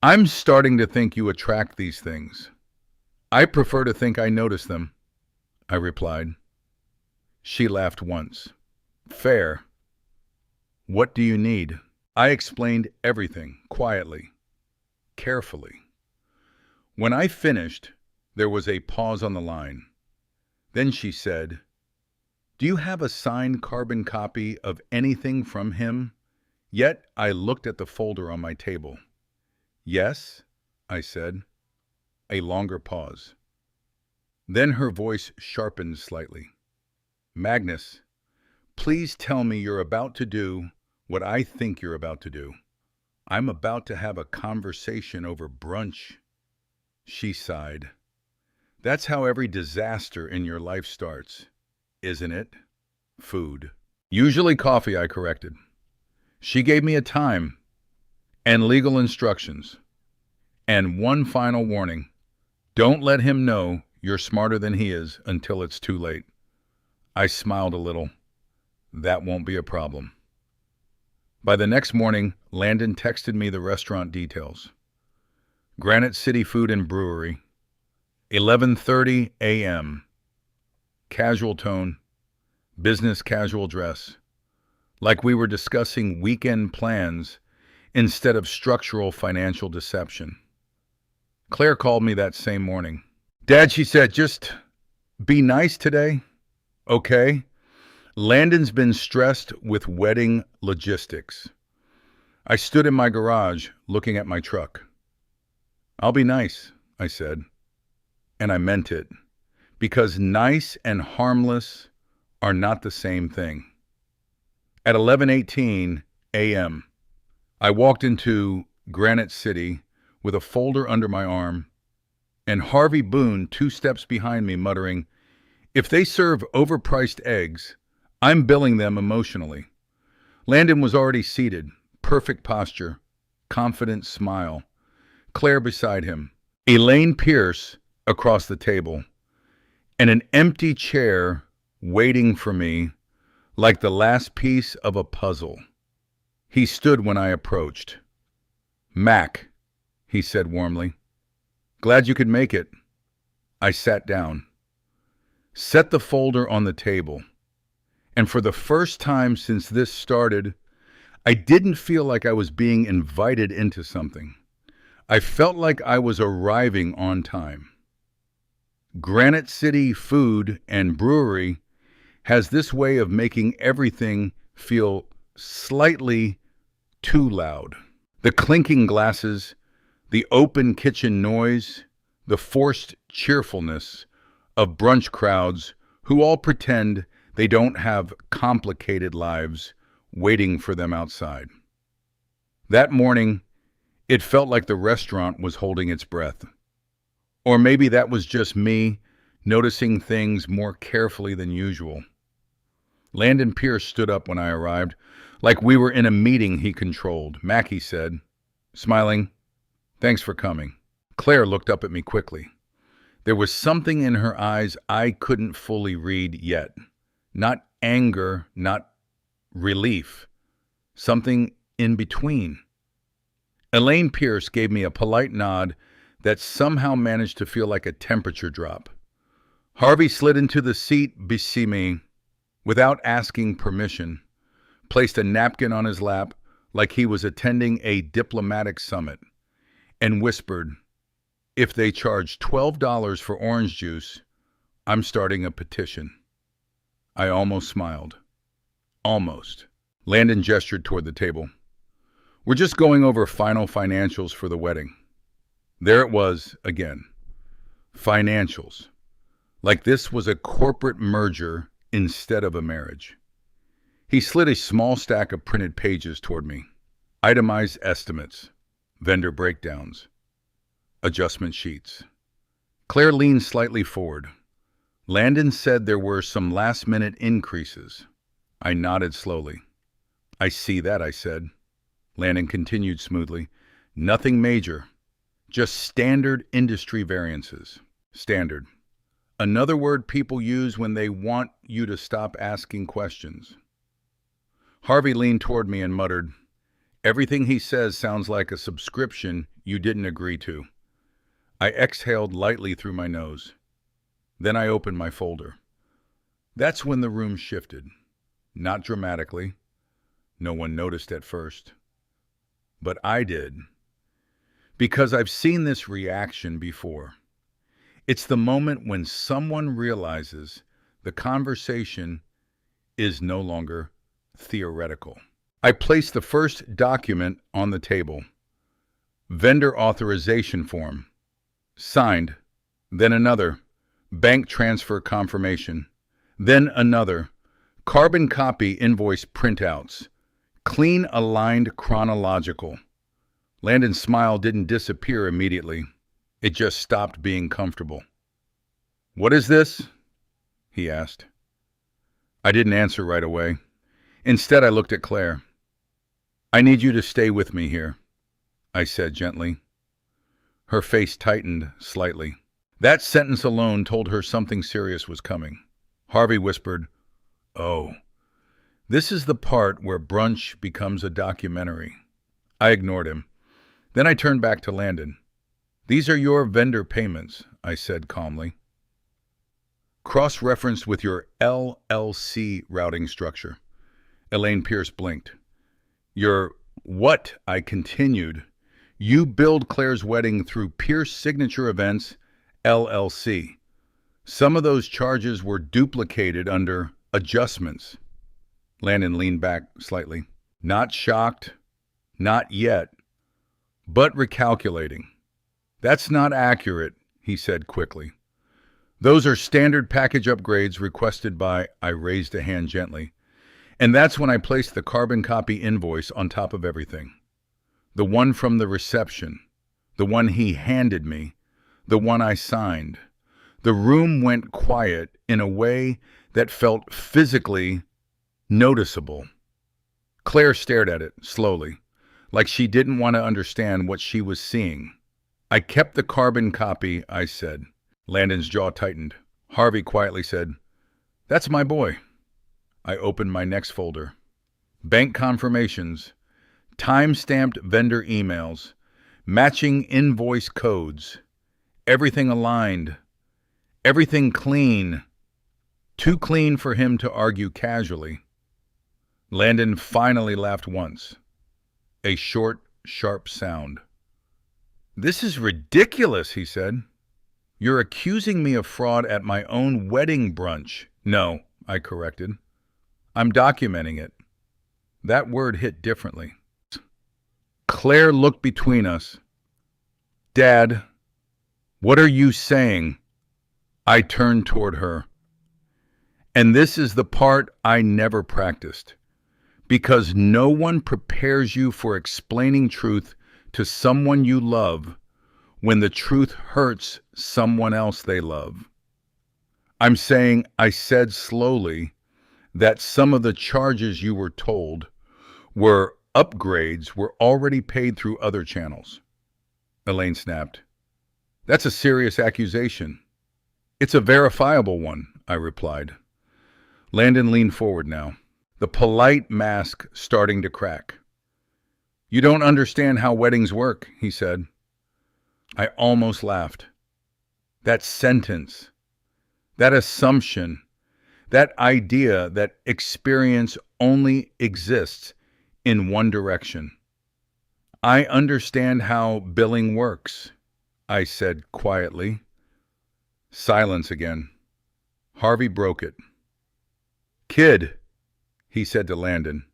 Speaker 1: I'm starting to think you attract these things. I prefer to think I notice them, I replied. She laughed once. Fair. What do you need? I explained everything, quietly, carefully. When I finished, there was a pause on the line. Then she said, do you have a signed carbon copy of anything from him? Yet I looked at the folder on my table. Yes, I said. A longer pause. Then her voice sharpened slightly. Magnus, please tell me you're about to do what I think you're about to do. I'm about to have a conversation over brunch. She sighed. That's how every disaster in your life starts, isn't it? Food. Usually coffee, I corrected. She gave me a time and legal instructions. And one final warning. Don't let him know you're smarter than he is until it's too late. I smiled a little. That won't be a problem. By the next morning, Landon texted me the restaurant details. Granite City Food and Brewery, 11:30 a.m. Casual tone, business casual dress, like we were discussing weekend plans instead of structural financial deception. Claire called me that same morning. Dad, she said, just be nice today, okay? Landon's been stressed with wedding logistics. I stood in my garage looking at my truck. I'll be nice, I said, and I meant it, because nice and harmless are not the same thing. At 11:18 a.m., I walked into Granite City with a folder under my arm, and Harvey Boone 2 steps behind me muttering, if they serve overpriced eggs, I'm billing them emotionally. Landon was already seated, perfect posture, confident smile. Claire beside him, Elaine Pierce across the table, and an empty chair waiting for me like the last piece of a puzzle. He stood when I approached. Mac, he said warmly. Glad you could make it. I sat down, set the folder on the table, and for the first time since this started, I didn't feel like I was being invited into something. I felt like I was arriving on time. Granite City Food and Brewery has this way of making everything feel slightly too loud. The clinking glasses, the open kitchen noise, the forced cheerfulness of brunch crowds who all pretend they don't have complicated lives waiting for them outside. That morning, it felt like the restaurant was holding its breath. Or maybe that was just me noticing things more carefully than usual. Landon Pierce stood up when I arrived, like we were in a meeting he controlled. Mackie said, smiling, thanks for coming. Claire looked up at me quickly. There was something in her eyes I couldn't fully read yet. Not anger, not relief. Something in between. Elaine Pierce gave me a polite nod that somehow managed to feel like a temperature drop. Harvey slid into the seat beside me without asking permission, placed a napkin on his lap like he was attending a diplomatic summit, and whispered, if they charge $12 for orange juice, I'm starting a petition. I almost smiled. Almost. Landon gestured toward the table. We're just going over final financials for the wedding. There it was again. Financials. Like this was a corporate merger instead of a marriage. He slid a small stack of printed pages toward me. Itemized estimates, vendor breakdowns, adjustment sheets. Claire leaned slightly forward. Landon said there were some last-minute increases. I nodded slowly. I see that, I said. Landon continued smoothly. Nothing major. Just standard industry variances. Standard. Another word people use when they want you to stop asking questions. Harvey leaned toward me and muttered, "Everything he says sounds like a subscription you didn't agree to." I exhaled lightly through my nose. Then I opened my folder. That's when the room shifted. Not dramatically. No one noticed at first. But I did. Because I've seen this reaction before. It's the moment when someone realizes the conversation is no longer theoretical. I placed the first document on the table. Vendor authorization form. Signed. Then another. Bank transfer confirmation. Then another. Carbon copy invoice printouts. Clean, aligned, chronological. Landon's smile didn't disappear immediately. It just stopped being comfortable. "What is this?" he asked. I didn't answer right away. Instead, I looked at Claire. "I need you to stay with me here," I said gently. Her face tightened slightly. That sentence alone told her something serious was coming. Harvey whispered, "Oh, this is the part where brunch becomes a documentary." I ignored him. Then I turned back to Landon. "These are your vendor payments," I said calmly. "Cross-referenced with your LLC routing structure." Elaine Pierce blinked. "Your what?" I continued. "You billed Claire's wedding through Pierce Signature Events, LLC. Some of those charges were duplicated under adjustments." Landon leaned back slightly. Not shocked, not yet, but recalculating. "That's not accurate," he said quickly. "Those are standard package upgrades requested by—" I raised a hand gently. And that's when I placed the carbon copy invoice on top of everything. The one from the reception. The one he handed me. The one I signed. The room went quiet in a way that felt physically noticeable. Claire stared at it slowly, like she didn't want to understand what she was seeing. "I kept the carbon copy," I said. Landon's jaw tightened. Harvey quietly said, "That's my boy." I opened my next folder. Bank confirmations, time-stamped vendor emails, matching invoice codes, everything aligned, everything clean, too clean for him to argue casually. Landon finally laughed once. A short, sharp sound. "This is ridiculous," he said. "You're accusing me of fraud at my own wedding brunch." "No," I corrected. "I'm documenting it." That word hit differently. Claire looked between us. "Dad, what are you saying?" I turned toward her. And this is the part I never practiced. Because no one prepares you for explaining truth to someone you love when the truth hurts someone else they love. I'm saying I said slowly that some of the charges you were told were upgrades were already paid through other channels. Elaine snapped. "That's a serious accusation." "It's a verifiable one," I replied. Landon leaned forward now, the polite mask starting to crack. "You don't understand how weddings work," he said. I almost laughed. That sentence, that assumption, that idea that experience only exists in one direction. "I understand how billing works," I said quietly. Silence again. Harvey broke it. "Kid," he said to Landon,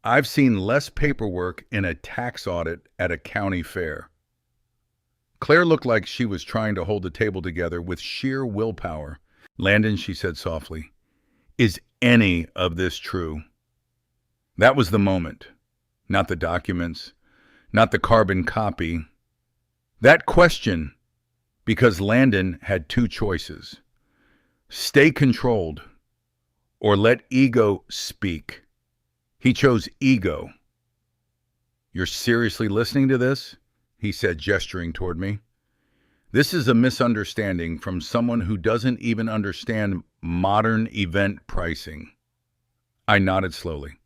Speaker 1: "I've seen less paperwork in a tax audit at a county fair." Claire looked like she was trying to hold the table together with sheer willpower. "Landon," she said softly, "is any of this true?" That was the moment. Not the documents, not the carbon copy. That question, because Landon had two choices. Stay controlled or let ego speak. He chose ego. "You're seriously listening to this?" he said, gesturing toward me. This is a misunderstanding from someone who doesn't even understand modern event pricing. I nodded slowly.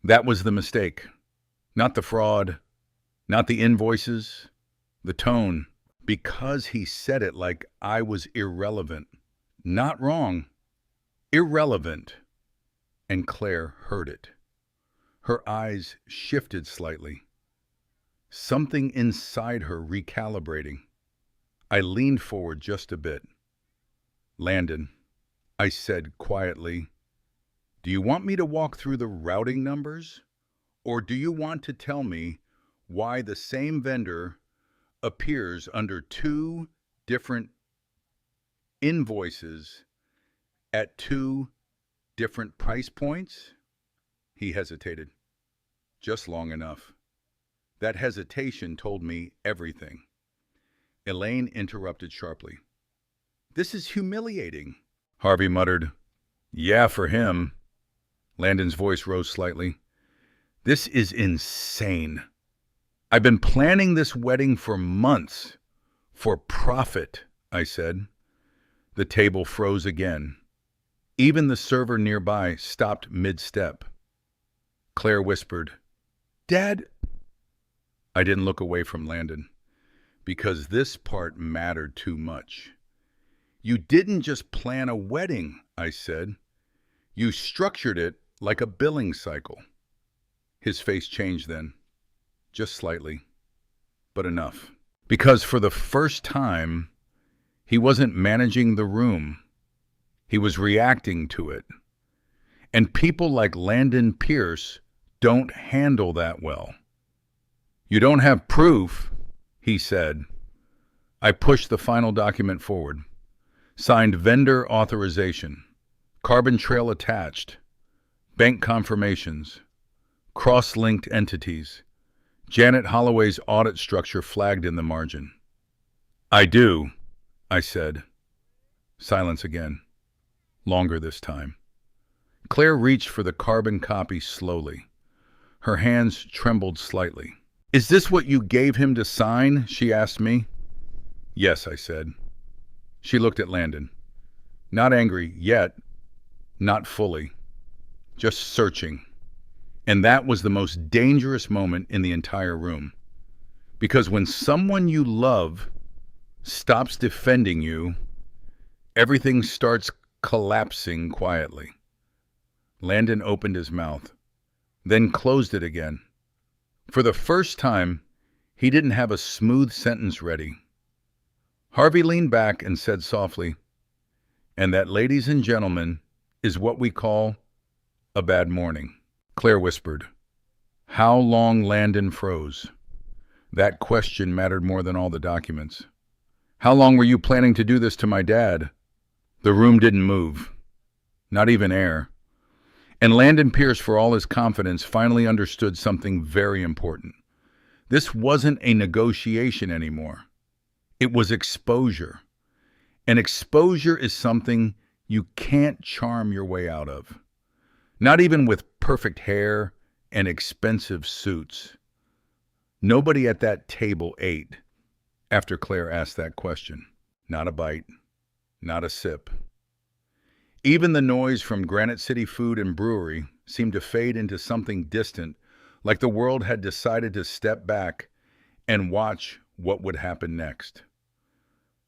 Speaker 1: That was the mistake. Not the fraud, not the invoices, the tone. Because he said it like I was irrelevant. Not wrong, irrelevant. And Claire heard it. Her eyes shifted slightly. Something inside her recalibrating. I leaned forward just a bit. Landon, I said quietly, do you want me to walk through the routing numbers? Or do you want to tell me why the same vendor appears under two different invoices at two different price points? He hesitated. Just long enough. That hesitation told me everything. Elaine interrupted sharply. This is humiliating. Harvey muttered. Yeah, for him. Landon's voice rose slightly. This is insane. I've been planning this wedding for months. For profit, I said. The table froze again. Even the server nearby stopped mid-step. Claire whispered, Dad. I didn't look away from Landon, because this part mattered too much. You didn't just plan a wedding, I said. You structured it like a billing cycle. His face changed then. Just slightly, but enough. Because for the first time, he wasn't managing the room. He was reacting to it. And people like Landon Pierce don't handle that well. You don't have proof, he said. I pushed the final document forward. Signed vendor authorization. Carbon trail attached. Bank confirmations. Cross-linked entities. Janet Holloway's audit structure flagged in the margin. I do, I said. Silence again. Longer this time. Claire reached for the carbon copy slowly. Her hands trembled slightly. Is this what you gave him to sign? She asked me. Yes, I said. She looked at Landon. Not angry yet, not fully. Just searching. And that was the most dangerous moment in the entire room. Because when someone you love stops defending you, everything starts collapsing quietly. Landon opened his mouth, then closed it again. For the first time, he didn't have a smooth sentence ready. Harvey leaned back and said softly, and that, ladies and gentlemen, is what we call a bad morning. Claire whispered. How long? Landon froze. That question mattered more than all the documents. How long were you planning to do this to my dad? The room didn't move. Not even air. And Landon Pierce, for all his confidence, finally understood something very important. This wasn't a negotiation anymore. It was exposure. And exposure is something you can't charm your way out of. Not even with perfect hair and expensive suits. Nobody at that table ate after Claire asked that question. Not a bite. Not a sip. Even the noise from Granite City Food and Brewery seemed to fade into something distant, like the world had decided to step back and watch what would happen next.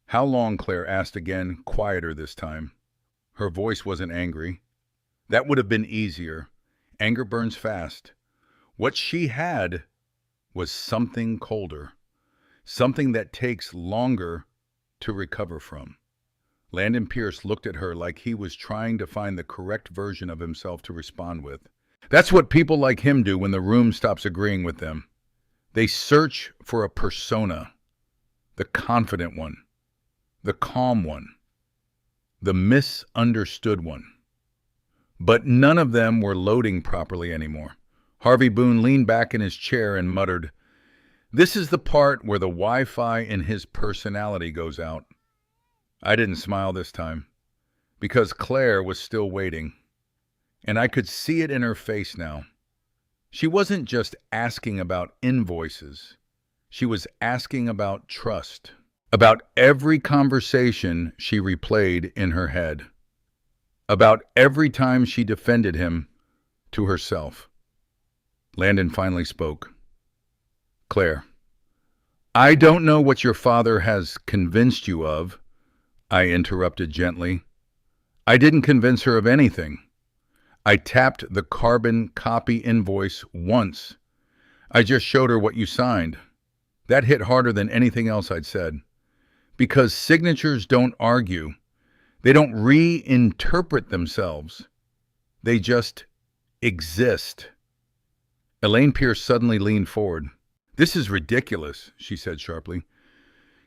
Speaker 1: How long? Claire asked again, quieter this time. Her voice wasn't angry. That would have been easier. Anger burns fast. What she had was something colder, something that takes longer to recover from. Landon Pierce looked at her like he was trying to find the correct version of himself to respond with. That's what people like him do when the room stops agreeing with them. They search for a persona, the confident one, the calm one, the misunderstood one. But none of them were loading properly anymore. Harvey Boone leaned back in his chair and muttered, "This is the part where the Wi-Fi in his personality goes out." I didn't smile this time, because Claire was still waiting, and I could see it in her face now. She wasn't just asking about invoices. She was asking about trust. About every conversation she replayed in her head. About every time she defended him to herself. Landon finally spoke. Claire, I don't know what your father has convinced you of, I interrupted gently. I didn't convince her of anything. I tapped the carbon copy invoice once. I just showed her what you signed. That hit harder than anything else I'd said. Because signatures don't argue. They don't reinterpret themselves. They just exist. Elaine Pierce suddenly leaned forward. This is ridiculous, she said sharply.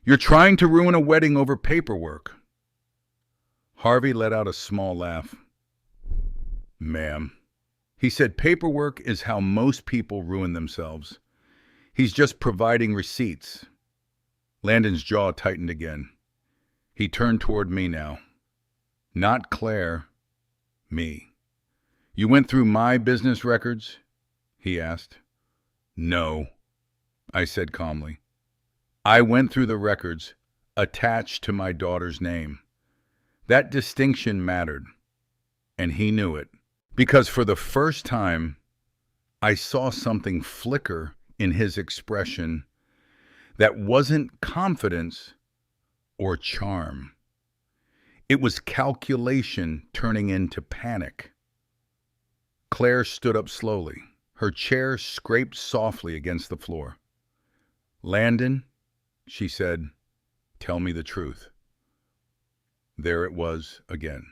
Speaker 1: You're trying to ruin a wedding over paperwork. Harvey let out a small laugh. Ma'am, he said, paperwork is how most people ruin themselves. He's just providing receipts. Landon's jaw tightened again. He turned toward me now. Not Claire, me. You went through my business records? He asked. No, I said calmly. I went through the records attached to my daughter's name. That distinction mattered, and he knew it, because for the first time, I saw something flicker in his expression that wasn't confidence or charm. It was calculation turning into panic. Claire stood up slowly. Her chair scraped softly against the floor. Landon, she said, tell me the truth. There it was again.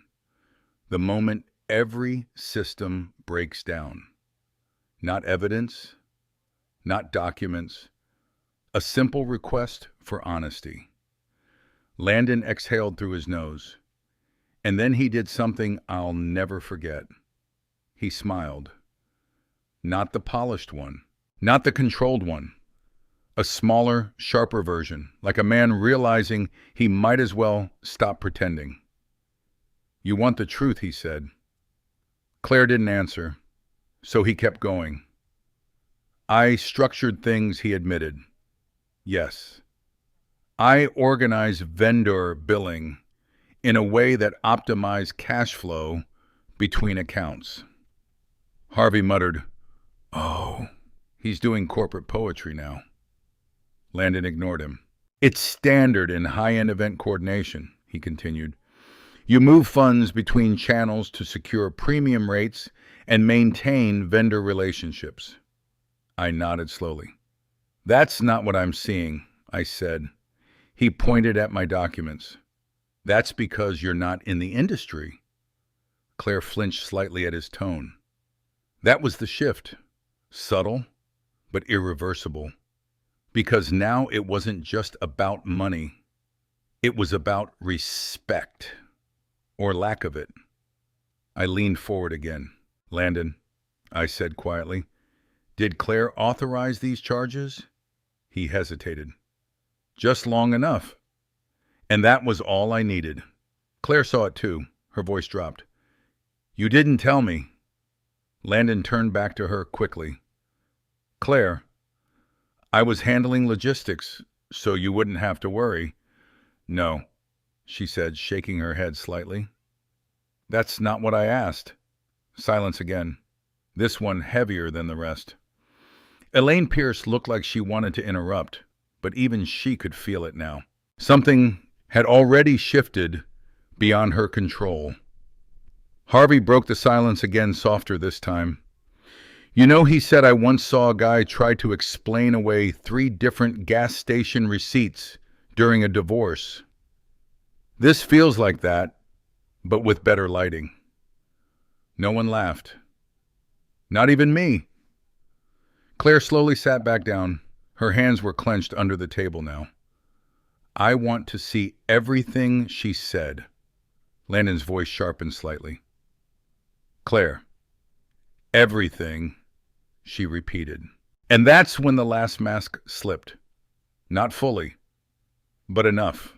Speaker 1: The moment every system breaks down. Not evidence, not documents, a simple request for honesty. Landon exhaled through his nose, and then he did something I'll never forget. He smiled. Not the polished one, not the controlled one. A smaller, sharper version, like a man realizing he might as well stop pretending. You want the truth, he said. Claire didn't answer, so he kept going. I structured things, he admitted. Yes. I organized vendor billing in a way that optimized cash flow between accounts. Harvey muttered, Oh, he's doing corporate poetry now. Landon ignored him. It's standard in high-end event coordination, he continued. You move funds between channels to secure premium rates and maintain vendor relationships. I nodded slowly. That's not what I'm seeing, I said. He pointed at my documents. That's because you're not in the industry. Claire flinched slightly at his tone. That was the shift. Subtle, but irreversible. Because now it wasn't just about money. It was about respect, or lack of it. I leaned forward again. Landon, I said quietly, did Claire authorize these charges? He hesitated. Just long enough. And that was all I needed. Claire saw it too. Her voice dropped. You didn't tell me. Landon turned back to her quickly. Claire, I was handling logistics, so you wouldn't have to worry. No, she said, shaking her head slightly. That's not what I asked. Silence again. This one heavier than the rest. Elaine Pierce looked like she wanted to interrupt, but even she could feel it now. Something had already shifted beyond her control. Harvey broke the silence again, softer this time. You know, he said, I once saw a guy try to explain away 3 different gas station receipts during a divorce. This feels like that, but with better lighting. No one laughed. Not even me. Claire slowly sat back down. Her hands were clenched under the table now. I want to see everything she said. Landon's voice sharpened slightly. Claire, everything, she repeated. And that's when the last mask slipped. Not fully, but enough.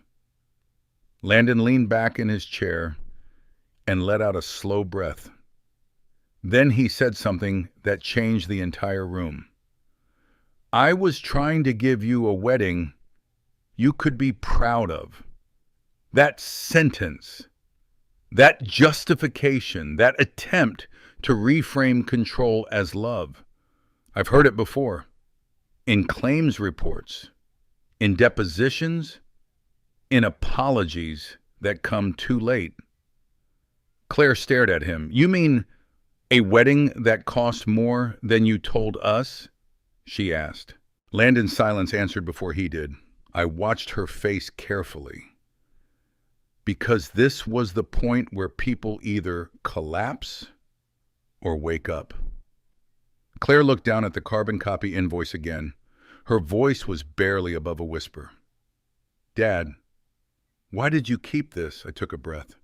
Speaker 1: Landon leaned back in his chair and let out a slow breath. Then he said something that changed the entire room. I was trying to give you a wedding you could be proud of. That sentence, that justification, that attempt to reframe control as love. I've heard it before. In claims reports, in depositions, in apologies that come too late. Claire stared at him. You mean a wedding that cost more than you told us? She asked. Landon's silence answered before he did. I watched her face carefully. Because this was the point where people either collapse or wake up. Claire looked down at the carbon copy invoice again. Her voice was barely above a whisper. Dad, why did you keep this? I took a breath.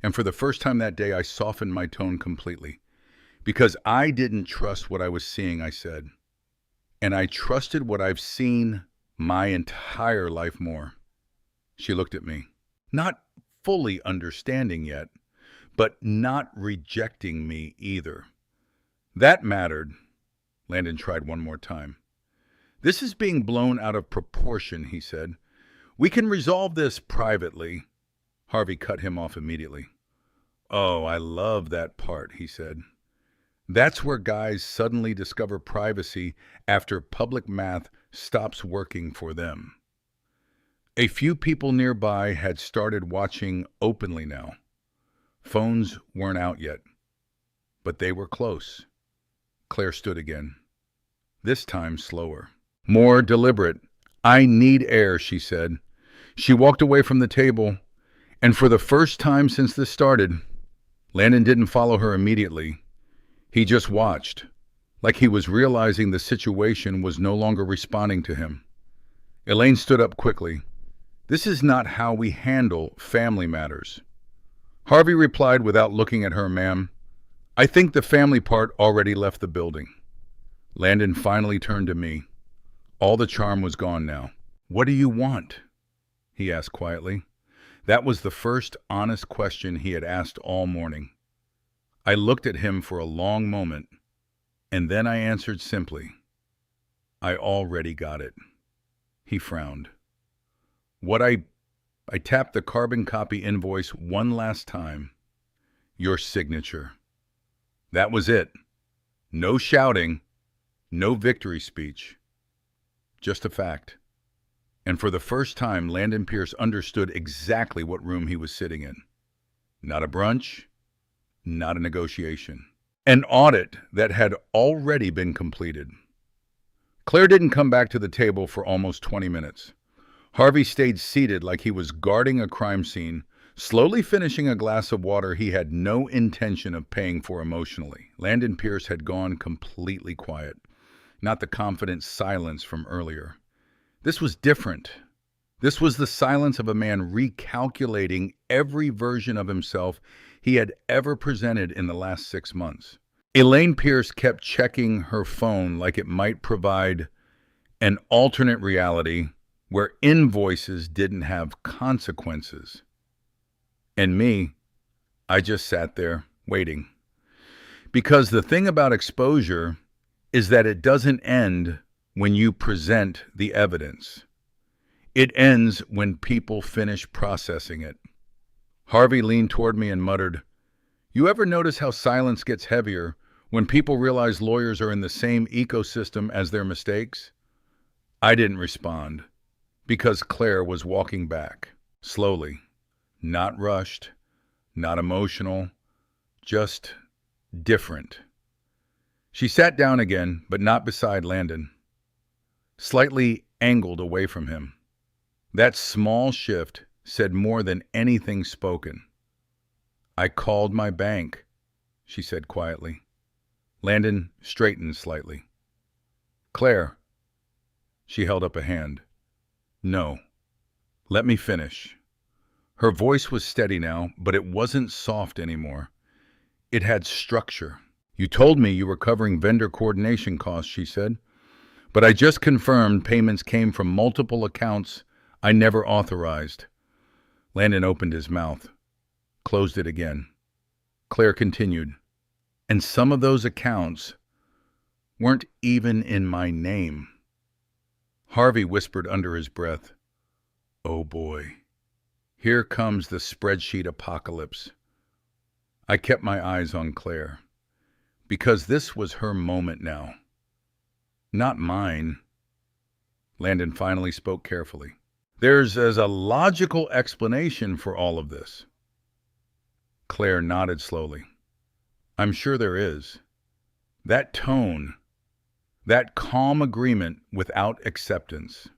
Speaker 1: And for the first time that day, I softened my tone completely. Because I didn't trust what I was seeing, I said. And I trusted what I've seen my entire life more. She looked at me, not fully understanding yet, but not rejecting me either. That mattered. Landon tried one more time. This is being blown out of proportion, he said. We can resolve this privately. Harvey cut him off immediately. Oh, I love that part, he said. That's where guys suddenly discover privacy after public math stops working for them. A few people nearby had started watching openly now. Phones weren't out yet, but they were close. Claire stood again, this time slower, more deliberate. I need air, she said. She walked away from the table, and for the first time since this started, Landon didn't follow her immediately. He just watched, like he was realizing the situation was no longer responding to him. Elaine stood up quickly. This is not how we handle family matters. Harvey replied without looking at her, ma'am. I think the family part already left the building. Landon finally turned to me. All the charm was gone now. What do you want? He asked quietly. That was the first honest question he had asked all morning. I looked at him for a long moment, and then I answered simply, I already got it. He frowned. I tapped the carbon copy invoice one last time. Your signature. That was it. No shouting, no victory speech. Just a fact. And for the first time, Landon Pierce understood exactly what room he was sitting in. Not a brunch, not a negotiation. An audit that had already been completed. Claire didn't come back to the table for almost 20 minutes. Harvey stayed seated like he was guarding a crime scene, slowly finishing a glass of water he had no intention of paying for emotionally. Landon Pierce had gone completely quiet, not the confident silence from earlier. This was different. This was the silence of a man recalculating every version of himself he had ever presented in the last 6 months. Elaine Pierce kept checking her phone like it might provide an alternate reality where invoices didn't have consequences. And me, I just sat there waiting. Because the thing about exposure is that it doesn't end when you present the evidence. It ends when people finish processing it. Harvey leaned toward me and muttered, You ever notice how silence gets heavier when people realize lawyers are in the same ecosystem as their mistakes? I didn't respond, because Claire was walking back, slowly, not rushed, not emotional, just different. She sat down again, but not beside Landon, slightly angled away from him. That small shift said more than anything spoken. I called my bank, she said quietly. Landon straightened slightly. Claire. She held up a hand. No. Let me finish. Her voice was steady now, but it wasn't soft anymore. It had structure. You told me you were covering vendor coordination costs, she said. But I just confirmed payments came from multiple accounts I never authorized. Landon opened his mouth, closed it again. Claire continued. And some of those accounts weren't even in my name. Harvey whispered under his breath, Oh boy. Here comes the spreadsheet apocalypse. I kept my eyes on Claire, because this was her moment now. Not mine. Landon finally spoke carefully. There's a logical explanation for all of this. Claire nodded slowly. I'm sure there is. That tone, that calm agreement without acceptance.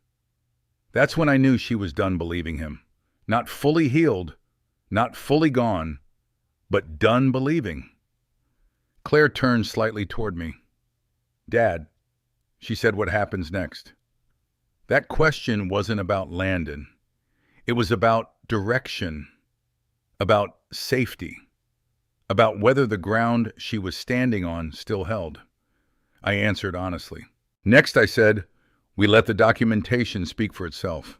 Speaker 1: That's when I knew she was done believing him. Not fully healed, not fully gone, but done believing. Claire turned slightly toward me. Dad, she said, what happens next? That question wasn't about Landon. It was about direction, about safety, about whether the ground she was standing on still held. I answered honestly. Next, I said, we let the documentation speak for itself.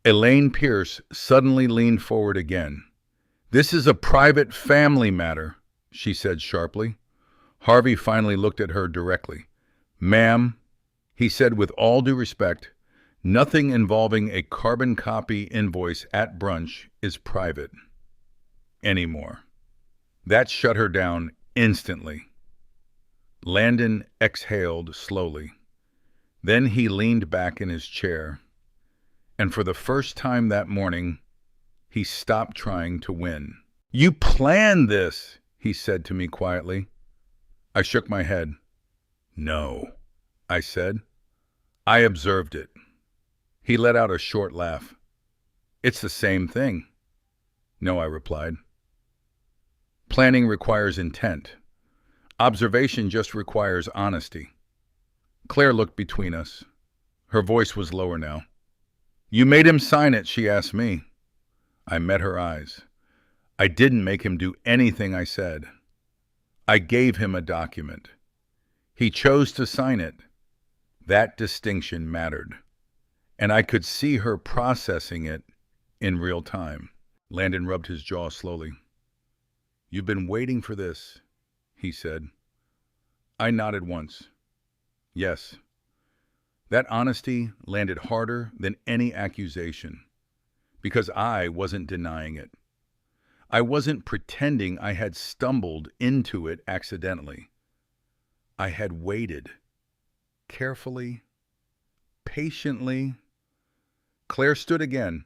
Speaker 1: Landon Pierce suddenly leaned forward again. This is a private family matter, she said sharply. Harvey finally looked at her directly. Ma'am, he said with all due respect, nothing involving a carbon copy invoice at brunch is private anymore. That shut her down instantly. Landon exhaled slowly. Then he leaned back in his chair, and for the first time that morning, he stopped trying to win. You planned this, he said to me quietly. I shook my head. No, I said. I observed it. He let out a short laugh. It's the same thing. No, I replied. Planning requires intent. Observation just requires honesty. Claire looked between us. Her voice was lower now. You made him sign it, she asked me. I met her eyes. I didn't make him do anything I said. I gave him a document. He chose to sign it. That distinction mattered. And I could see her processing it in real time. Landon rubbed his jaw slowly. You've been waiting for this, he said. I nodded once. Yes. That honesty landed harder than any accusation, because I wasn't denying it. I wasn't pretending I had stumbled into it accidentally. I had waited, carefully, patiently. Claire stood again,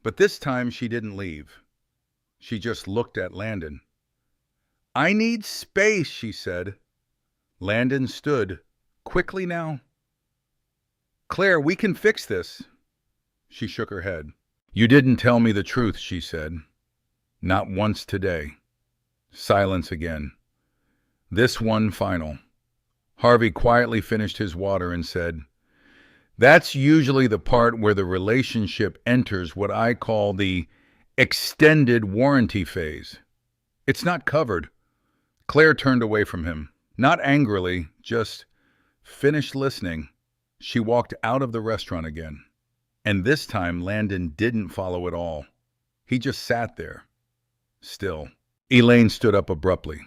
Speaker 1: but this time she didn't leave. She just looked at Landon. I need space, she said. Landon stood. Quickly now. Claire, we can fix this. She shook her head. You didn't tell me the truth, she said. Not once today. Silence again. This one final. Harvey quietly finished his water and said, that's usually the part where the relationship enters what I call the extended warranty phase. It's not covered. Claire turned away from him. Not angrily, just finished listening. She walked out of the restaurant again. And this time Landon didn't follow at all. He just sat there. Still. Elaine stood up abruptly.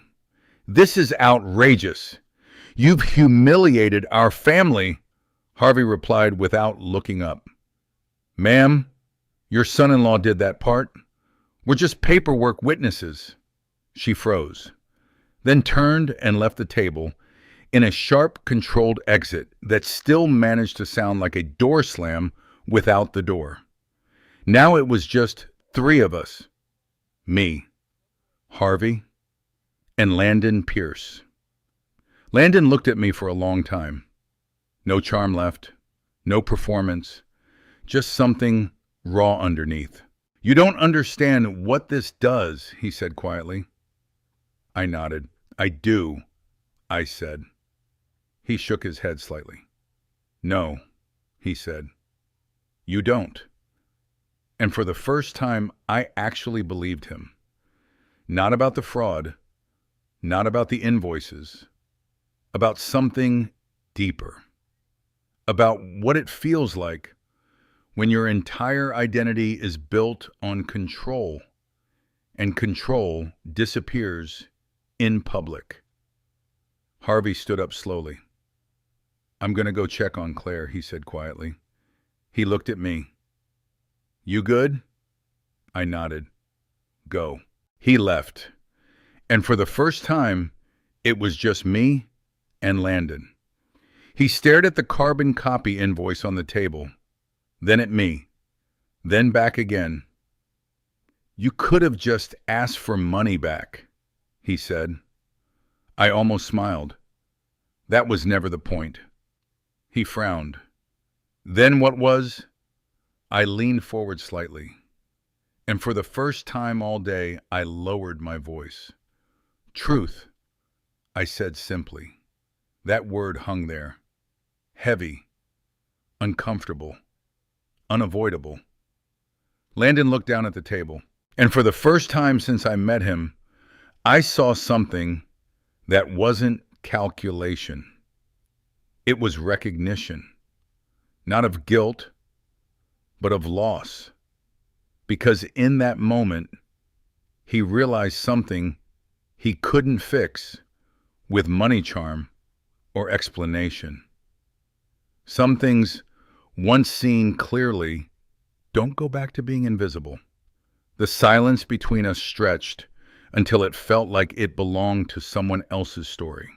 Speaker 1: This is outrageous. You've humiliated our family, Harvey replied without looking up. Ma'am, your son-in-law did that part. We're just paperwork witnesses. She froze, then turned and left the table in a sharp, controlled exit that still managed to sound like a door slam without the door. Now it was just three of us. Me, Harvey, and Landon Pierce. Landon looked at me for a long time. No charm left, no performance, just something raw underneath. You don't understand what this does, he said quietly. I nodded. I do, I said. He shook his head slightly. No, he said. You don't. And for the first time, I actually believed him. Not about the fraud, not about the invoices, about something deeper. About what it feels like when your entire identity is built on control, and control disappears in public. Harvey stood up slowly. I'm going to go check on Claire, he said quietly. He looked at me. You good? I nodded. Go. He left. And for the first time, it was just me and Landon. He stared at the carbon copy invoice on the table, then at me, then back again. You could have just asked for money back, he said. I almost smiled. That was never the point. He frowned. Then what was? I leaned forward slightly, and for the first time all day, I lowered my voice. Truth, I said simply. That word hung there. Heavy, uncomfortable, unavoidable. Landon looked down at the table, and for the first time since I met him, I saw something that wasn't calculation. It was recognition, not of guilt, but of loss. Because in that moment, he realized something he couldn't fix with money charm or explanation. Some things, once seen clearly, don't go back to being invisible. The silence between us stretched until it felt like it belonged to someone else's story.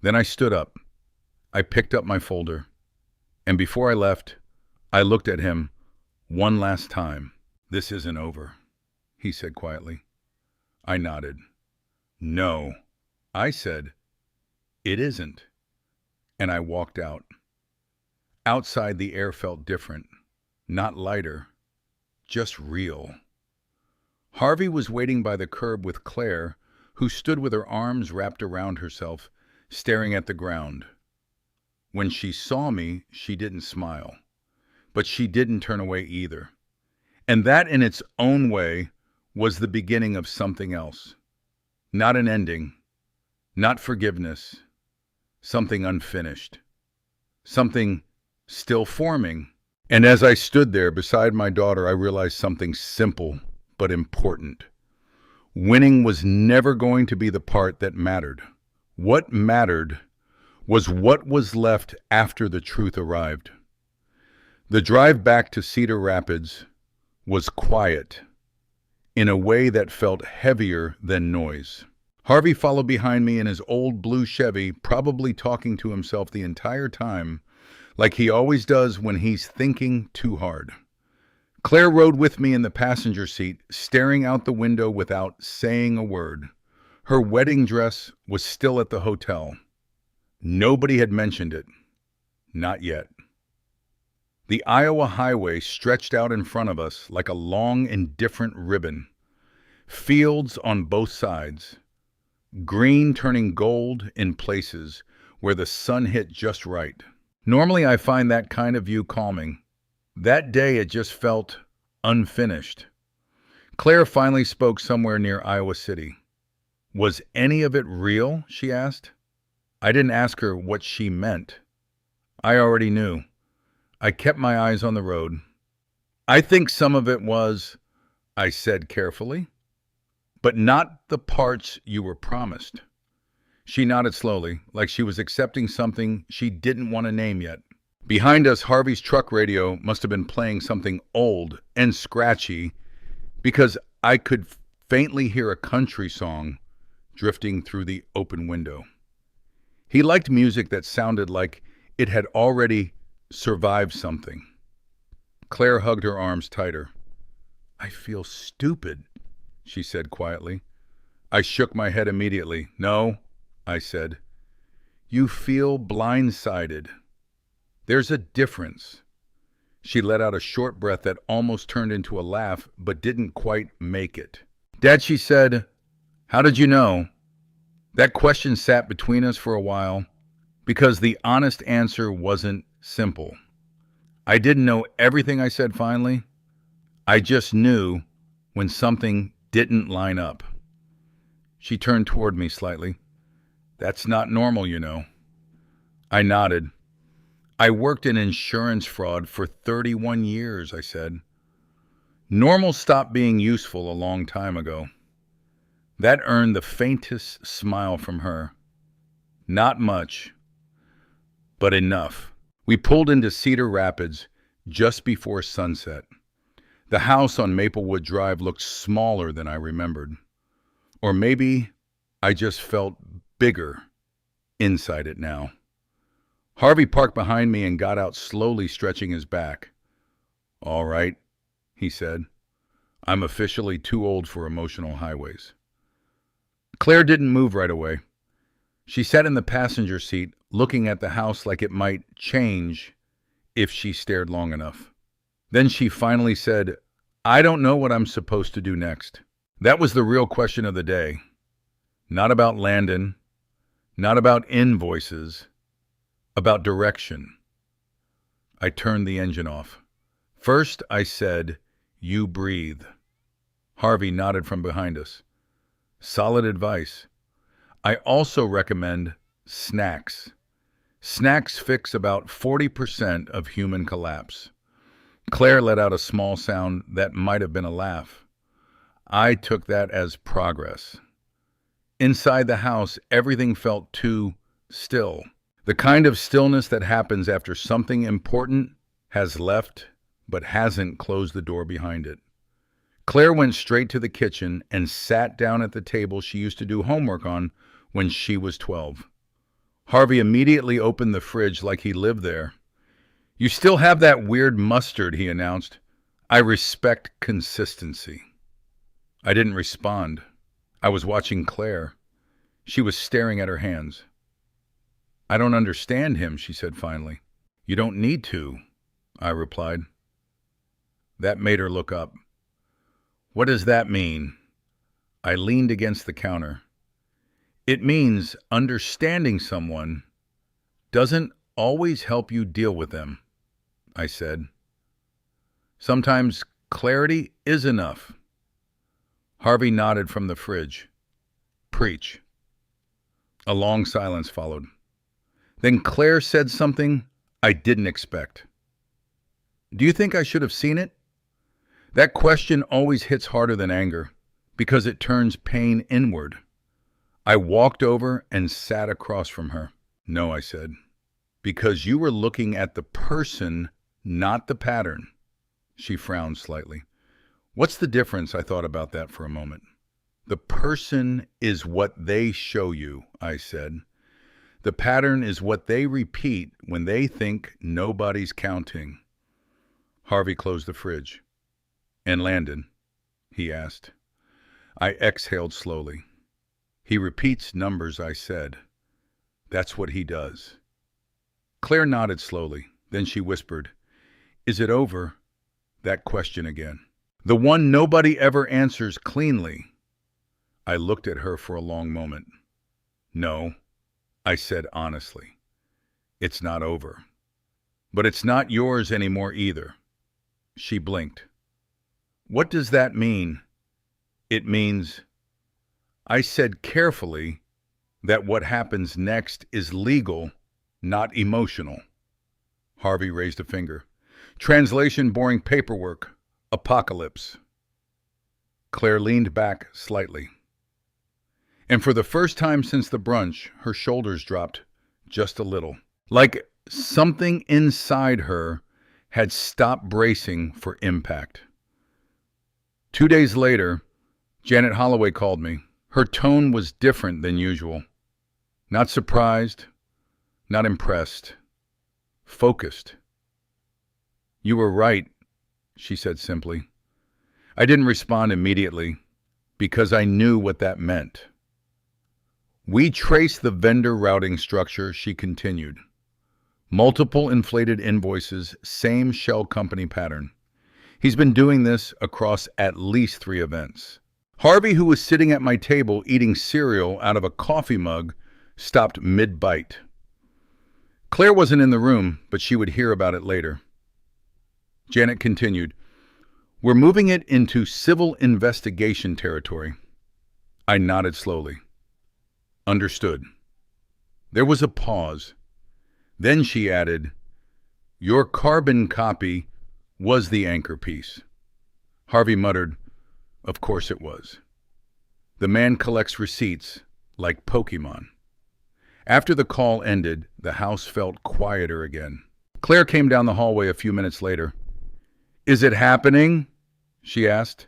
Speaker 1: Then I stood up. I picked up my folder, and before I left, I looked at him one last time. This isn't over, he said quietly. I nodded. No, I said, it isn't. And I walked out. Outside, the air felt different, not lighter, just real. Harvey was waiting by the curb with Claire, who stood with her arms wrapped around herself, staring at the ground. When she saw me, she didn't smile, but she didn't turn away either. And that in its own way was the beginning of something else. Not an ending, not forgiveness, something unfinished, something still forming. And as I stood there beside my daughter, I realized something simple but important. Winning was never going to be the part that mattered. What mattered was what was left after the truth arrived. The drive back to Cedar Rapids was quiet in a way that felt heavier than noise. Harvey followed behind me in his old blue Chevy, probably talking to himself the entire time, like he always does when he's thinking too hard. Claire rode with me in the passenger seat, staring out the window without saying a word. Her wedding dress was still at the hotel. Nobody had mentioned it. Not yet. The Iowa highway stretched out in front of us like a long, indifferent ribbon. Fields on both sides. Green turning gold in places where the sun hit just right. Normally I find that kind of view calming. That day it just felt unfinished. Claire finally spoke somewhere near Iowa City. Was any of it real? She asked. I didn't ask her what she meant. I already knew. I kept my eyes on the road. I think some of it was, I said carefully, but not the parts you were promised. She nodded slowly, like she was accepting something she didn't want to name yet. Behind us, Harvey's truck radio must have been playing something old and scratchy because I could faintly hear a country song drifting through the open window. He liked music that sounded like it had already survived something. Claire hugged her arms tighter. I feel stupid, she said quietly. I shook my head immediately. No, I said. You feel blindsided. There's a difference. She let out a short breath that almost turned into a laugh, but didn't quite make it. Dad, she said, how did you know? That question sat between us for a while because the honest answer wasn't simple. I didn't know everything I said finally. I just knew when something didn't line up. She turned toward me slightly. That's not normal, you know. I nodded. I worked in insurance fraud for 31 years, I said. Normal stopped being useful a long time ago. That earned the faintest smile from her. Not much, but enough. We pulled into Cedar Rapids just before sunset. The house on Maplewood Drive looked smaller than I remembered. Or maybe I just felt bigger inside it now. Harvey parked behind me and got out slowly, stretching his back. "All right," he said. "I'm officially too old for emotional highways." Claire didn't move right away. She sat in the passenger seat, looking at the house like it might change if she stared long enough. Then she finally said, "I don't know what I'm supposed to do next." That was the real question of the day. Not about Landon, not about invoices, about direction. I turned the engine off. First, I said, "You breathe." Harvey nodded from behind us. Solid advice. I also recommend snacks. Snacks fix about 40% of human collapse. Claire let out a small sound that might have been a laugh. I took that as progress. Inside the house, everything felt too still. The kind of stillness that happens after something important has left but hasn't closed the door behind it. Claire went straight to the kitchen and sat down at the table she used to do homework on when she was 12. Harvey immediately opened the fridge like he lived there. "You still have that weird mustard," he announced. "I respect consistency." I didn't respond. I was watching Claire. She was staring at her hands. "I don't understand him," she said finally. "You don't need to," I replied. That made her look up. "What does that mean?" I leaned against the counter. "It means understanding someone doesn't always help you deal with them," I said. "Sometimes clarity is enough." Harvey nodded from the fridge. "Preach." A long silence followed. Then Claire said something I didn't expect. "Do you think I should have seen it?" That question always hits harder than anger because it turns pain inward. I walked over and sat across from her. "No," I said, "because you were looking at the person, not the pattern." She frowned slightly. "What's the difference?" I thought about that for a moment. "The person is what they show you," I said. "The pattern is what they repeat when they think nobody's counting." Harvey closed the fridge. "And Landon?" he asked. I exhaled slowly. "He repeats numbers," I said. "That's what he does." Claire nodded slowly. Then she whispered, "Is it over?" That question again. "The one nobody ever answers cleanly." I looked at her for a long moment. "No," I said honestly. "It's not over. But it's not yours anymore either." She blinked. "What does that mean?" "It means," I said carefully, "that what happens next is legal, not emotional." Harvey raised a finger. "Translation boring paperwork. Apocalypse." Claire leaned back slightly. And for the first time since the brunch, her shoulders dropped just a little. Like something inside her had stopped bracing for impact. 2 days later, Janet Holloway called me. Her tone was different than usual. Not surprised, not impressed, focused. "You were right," she said simply. I didn't respond immediately because I knew what that meant. "We traced the vendor routing structure," she continued. "Multiple inflated invoices, same shell company pattern. He's been doing this across at least 3 events." Harvey, who was sitting at my table eating cereal out of a coffee mug, stopped mid-bite. Claire wasn't in the room, but she would hear about it later. Janet continued, "We're moving it into civil investigation territory." I nodded slowly. "Understood." There was a pause. Then she added, "Your carbon copy was the anchor piece." Harvey muttered, "Of course it was." The man collects receipts like Pokemon. After the call ended, the house felt quieter again. Claire came down the hallway a few minutes later. "Is it happening?" she asked.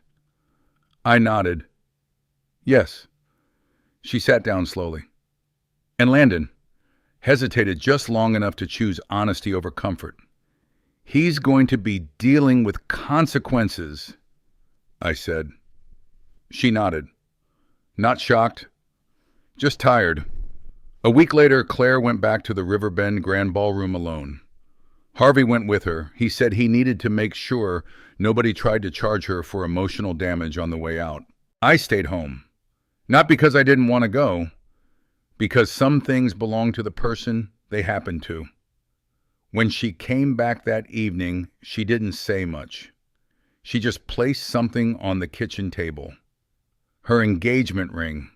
Speaker 1: I nodded. Yes. She sat down slowly. And Landon hesitated just long enough to choose honesty over comfort. He's going to be dealing with consequences, I said. She nodded. Not shocked, just tired. A week later, Claire went back to the Riverbend Grand Ballroom alone. Harvey went with her. He said he needed to make sure nobody tried to charge her for emotional damage on the way out. I stayed home. Not because I didn't want to go, because some things belong to the person they happen to. When she came back that evening, she didn't say much. She just placed something on the kitchen table. Her engagement ring.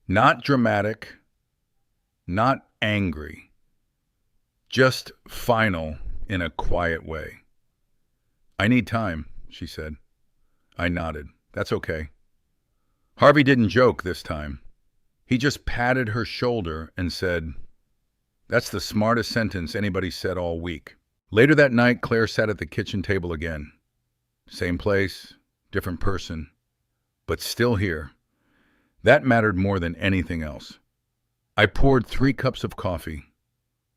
Speaker 1: Not dramatic, not angry, just final in a quiet way. I need time, she said. I nodded. That's okay. Harvey didn't joke this time. He just patted her shoulder and said, That's the smartest sentence anybody said all week. Later that night, Claire sat at the kitchen table again. Same place, different person, but still here. That mattered more than anything else. I poured 3 cups of coffee.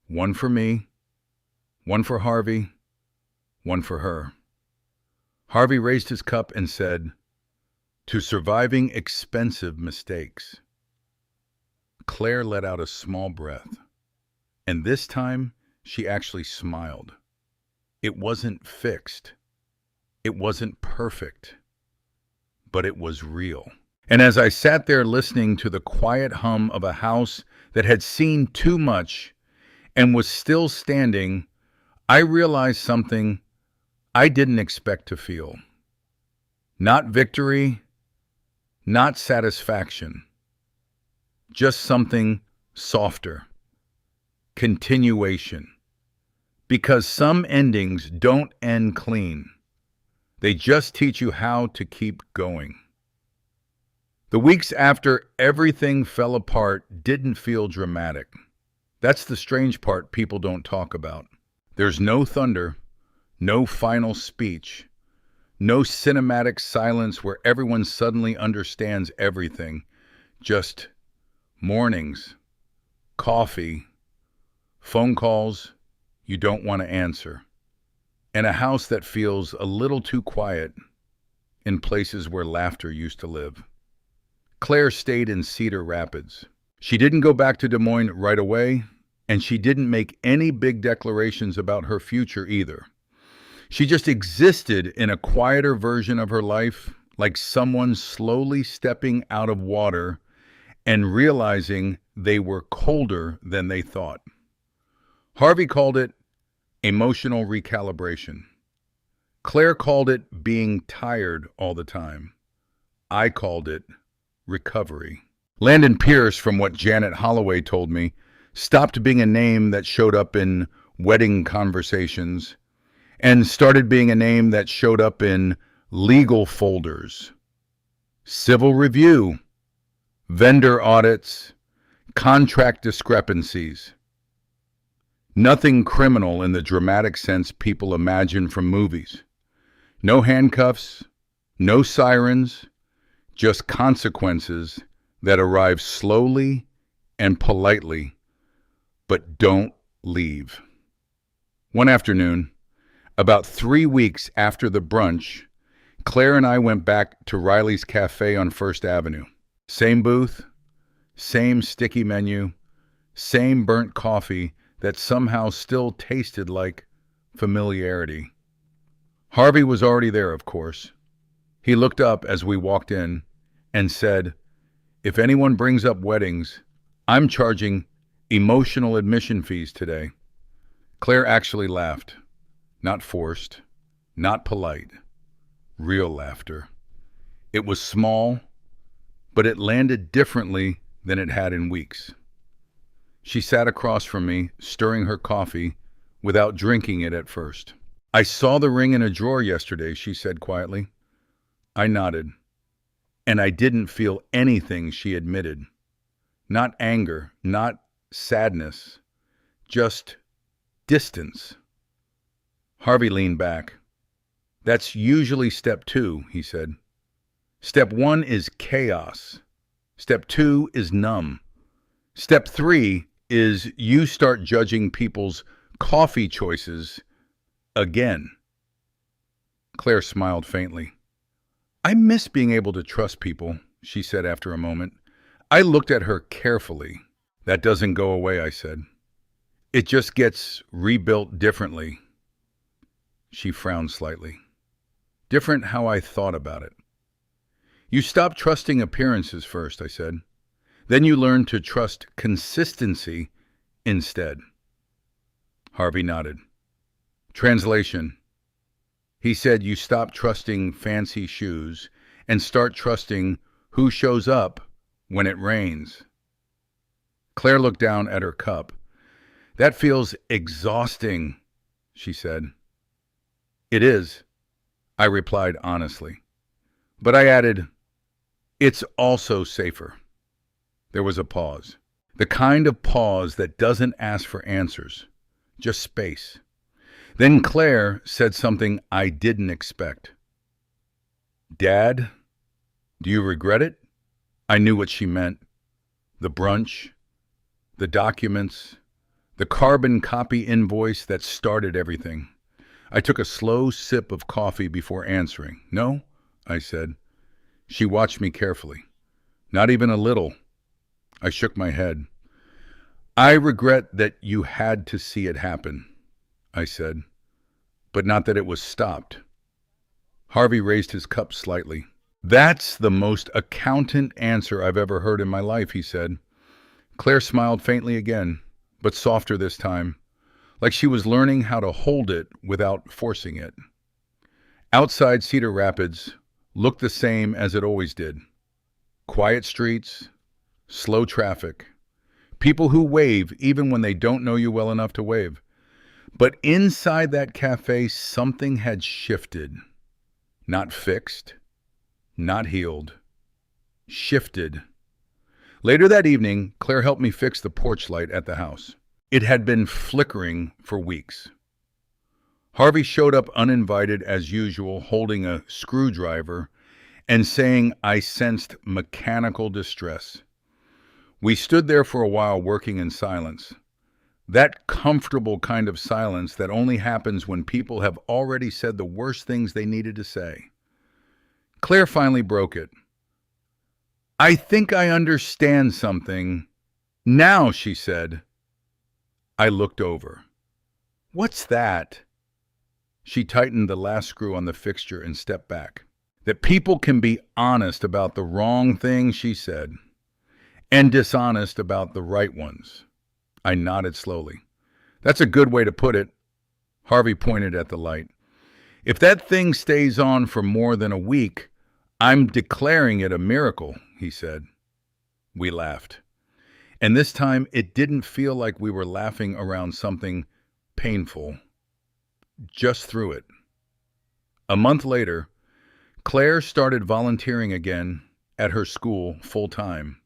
Speaker 1: One for me, one for Harvey, one for her. Harvey raised his cup and said, To surviving expensive mistakes. Claire let out a small breath, and this time she actually smiled. It wasn't fixed. It wasn't perfect, but it was real. And as I sat there listening to the quiet hum of a house that had seen too much and was still standing, I realized something I didn't expect to feel. Not victory, not satisfaction, just something softer. Continuation. Because some endings don't end clean. They just teach you how to keep going. The weeks after everything fell apart didn't feel dramatic. That's the strange part people don't talk about. There's no thunder, no final speech, no cinematic silence where everyone suddenly understands everything. Just mornings, coffee, phone calls you don't want to answer, and a house that feels a little too quiet in places where laughter used to live. Claire stayed in Cedar Rapids. She didn't go back to Des Moines right away, and she didn't make any big declarations about her future either. She just existed in a quieter version of her life, like someone slowly stepping out of water and realizing they were colder than they thought. Harvey called it emotional recalibration. Claire called it being tired all the time. I called it recovery. Landon Pierce, from what Janet Holloway told me, stopped being a name that showed up in wedding conversations and started being a name that showed up in legal folders, civil review, vendor audits, contract discrepancies. Nothing criminal in the dramatic sense people imagine from movies. No handcuffs, no sirens, just consequences that arrive slowly and politely, but don't leave. One afternoon, about 3 weeks after the brunch, Claire and I went back to Riley's Cafe on First Avenue. Same booth, same sticky menu, same burnt coffee that somehow still tasted like familiarity. Harvey was already there, of course. He looked up as we walked in and said, If anyone brings up weddings, I'm charging emotional admission fees today. Claire actually laughed. Not forced, not polite. Real laughter. It was small, but it landed differently than it had in weeks. She sat across from me, stirring her coffee without drinking it at first. I saw the ring in a drawer yesterday, she said quietly. I nodded, and I didn't feel anything she admitted. Not anger, not sadness, just distance. Harvey leaned back. That's usually step two, he said. Step one is chaos. Step two is numb. Step three is you start judging people's coffee choices again. Claire smiled faintly. I miss being able to trust people, she said after a moment. I looked at her carefully. That doesn't go away, I said. It just gets rebuilt differently. She frowned slightly. Different how I thought about it. You stop trusting appearances first, I said. Then you learn to trust consistency instead. Harvey nodded. Translation. He said you stop trusting fancy shoes and start trusting who shows up when it rains. Claire looked down at her cup. That feels exhausting, she said. It is, I replied honestly. But I added, it's also safer. There was a pause. The kind of pause that doesn't ask for answers, just space. Then Claire said something I didn't expect. Dad, do you regret it? I knew what she meant. The brunch, the documents, the carbon copy invoice that started everything. I took a slow sip of coffee before answering. No, I said. She watched me carefully. Not even a little. I shook my head. I regret that you had to see it happen, I said, but not that it was stopped. Harvey raised his cup slightly. That's the most accountant answer I've ever heard in my life, he said. Claire smiled faintly again, but softer this time, like she was learning how to hold it without forcing it. Outside Cedar Rapids looked the same as it always did. Quiet streets, slow traffic, people who wave even when they don't know you well enough to wave. But inside that cafe, something had shifted. Not fixed, not healed. Shifted. Later that evening, Claire helped me fix the porch light at the house. It had been flickering for weeks. Harvey showed up uninvited as usual, holding a screwdriver and saying I sensed mechanical distress. We stood there for a while working in silence. That comfortable kind of silence that only happens when people have already said the worst things they needed to say. Claire finally broke it. I think I understand something. Now, she said. I looked over. What's that? She tightened the last screw on the fixture and stepped back. That people can be honest about the wrong things, she said, and dishonest about the right ones. I nodded slowly. That's a good way to put it. Harvey pointed at the light. If that thing stays on for more than a week, I'm declaring it a miracle, he said. We laughed. And this time it didn't feel like we were laughing around something painful. Just through it. A month later, Claire started volunteering again at her school full-time.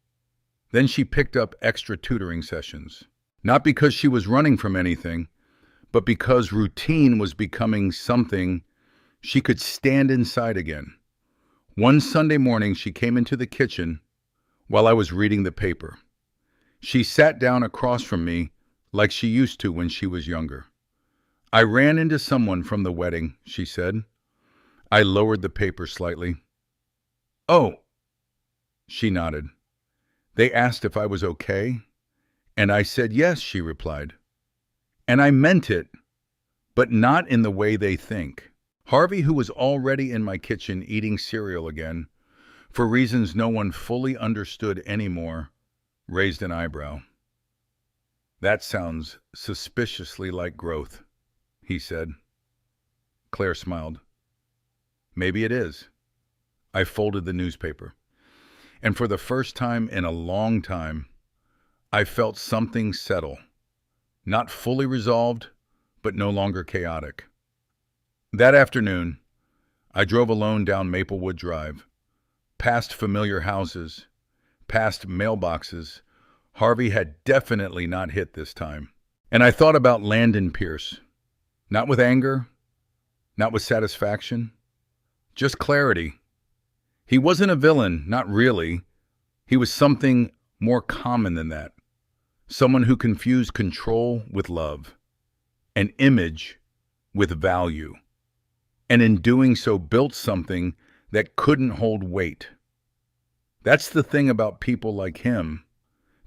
Speaker 1: Then she picked up extra tutoring sessions. Not because she was running from anything, but because routine was becoming something she could stand inside again. One Sunday morning, she came into the kitchen while I was reading the paper. She sat down across from me like she used to when she was younger. I ran into someone from the wedding, she said. I lowered the paper slightly. Oh, she nodded. They asked if I was okay, and I said yes, she replied. And I meant it, but not in the way they think. Harvey, who was already in my kitchen eating cereal again, for reasons no one fully understood anymore, raised an eyebrow. That sounds suspiciously like growth, he said. Claire smiled. Maybe it is. I folded the newspaper, and for the first time in a long time, I felt something settle. Not fully resolved, but no longer chaotic. That afternoon, I drove alone down Maplewood Drive, past familiar houses, past mailboxes Harvey had definitely not hit this time. And I thought about Landon Pierce, not with anger, not with satisfaction, just clarity. He wasn't a villain, not really. He was something more common than that. Someone who confused control with love, an image with value, and in doing so built something that couldn't hold weight. That's the thing about people like him.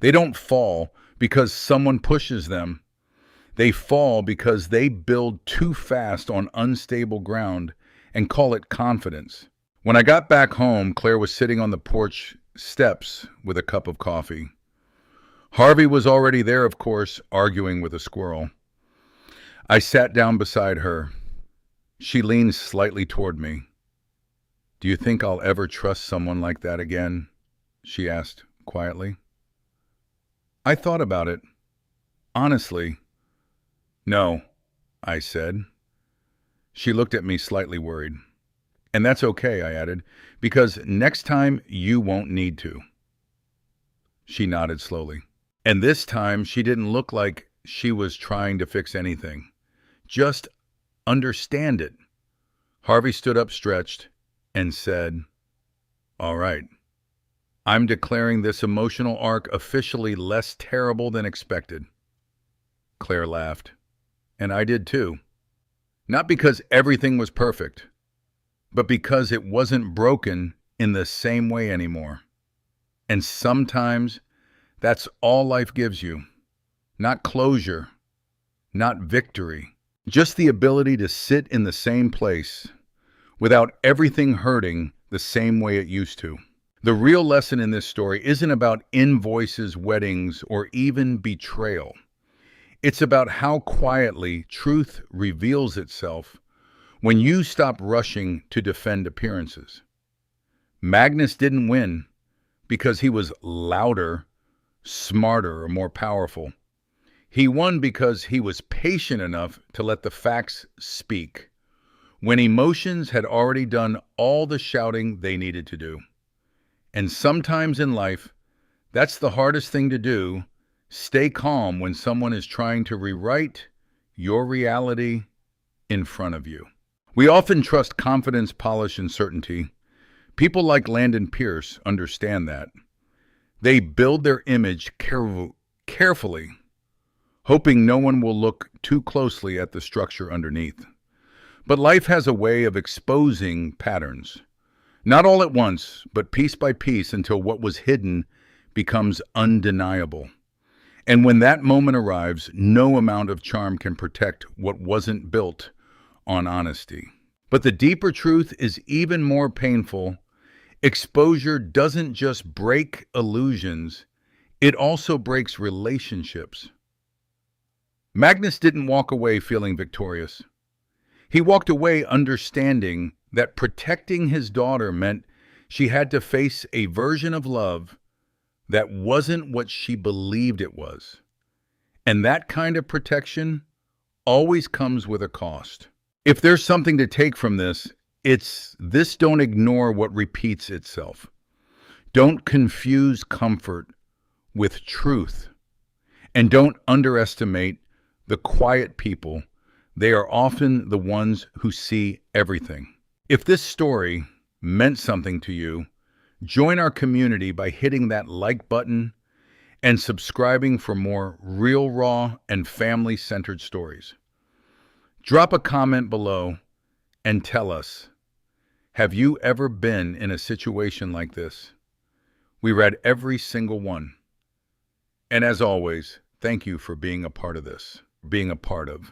Speaker 1: They don't fall because someone pushes them. They fall because they build too fast on unstable ground and call it confidence. When I got back home, Claire was sitting on the porch steps with a cup of coffee. Harvey was already there, of course, arguing with a squirrel. I sat down beside her. She leaned slightly toward me. "Do you think I'll ever trust someone like that again?" she asked quietly. I thought about it. Honestly, no, I said. She looked at me slightly worried. "And that's okay," I added, "because next time you won't need to." She nodded slowly. And this time she didn't look like she was trying to fix anything. Just understand it. Harvey stood up stretched and said, "All right. I'm declaring this emotional arc officially less terrible than expected." Claire laughed. And I did too. Not because everything was perfect, but because it wasn't broken in the same way anymore. And sometimes that's all life gives you. Not closure, not victory, just the ability to sit in the same place without everything hurting the same way it used to. The real lesson in this story isn't about invoices, weddings, or even betrayal. It's about how quietly truth reveals itself when you stop rushing to defend appearances. Magnus didn't win because he was louder, smarter, or more powerful. He won because he was patient enough to let the facts speak, when emotions had already done all the shouting they needed to do. And sometimes in life, that's the hardest thing to do. Stay calm when someone is trying to rewrite your reality in front of you. We often trust confidence, polish, and certainty. People like Landon Pierce understand that. They build their image carefully, hoping no one will look too closely at the structure underneath. But life has a way of exposing patterns. Not all at once, but piece by piece until what was hidden becomes undeniable. And when that moment arrives, no amount of charm can protect what wasn't built on honesty. But the deeper truth is even more painful. Exposure doesn't just break illusions, it also breaks relationships. Magnus didn't walk away feeling victorious. He walked away understanding that protecting his daughter meant she had to face a version of love that wasn't what she believed it was. And that kind of protection always comes with a cost. If there's something to take from this, it's this: don't ignore what repeats itself. Don't confuse comfort with truth. And don't underestimate the quiet people. They are often the ones who see everything. If this story meant something to you, join our community by hitting that like button and subscribing for more real, raw, and family-centered stories. Drop a comment below and tell us, have you ever been in a situation like this? We read every single one. And as always, thank you for being a part of this, being a part of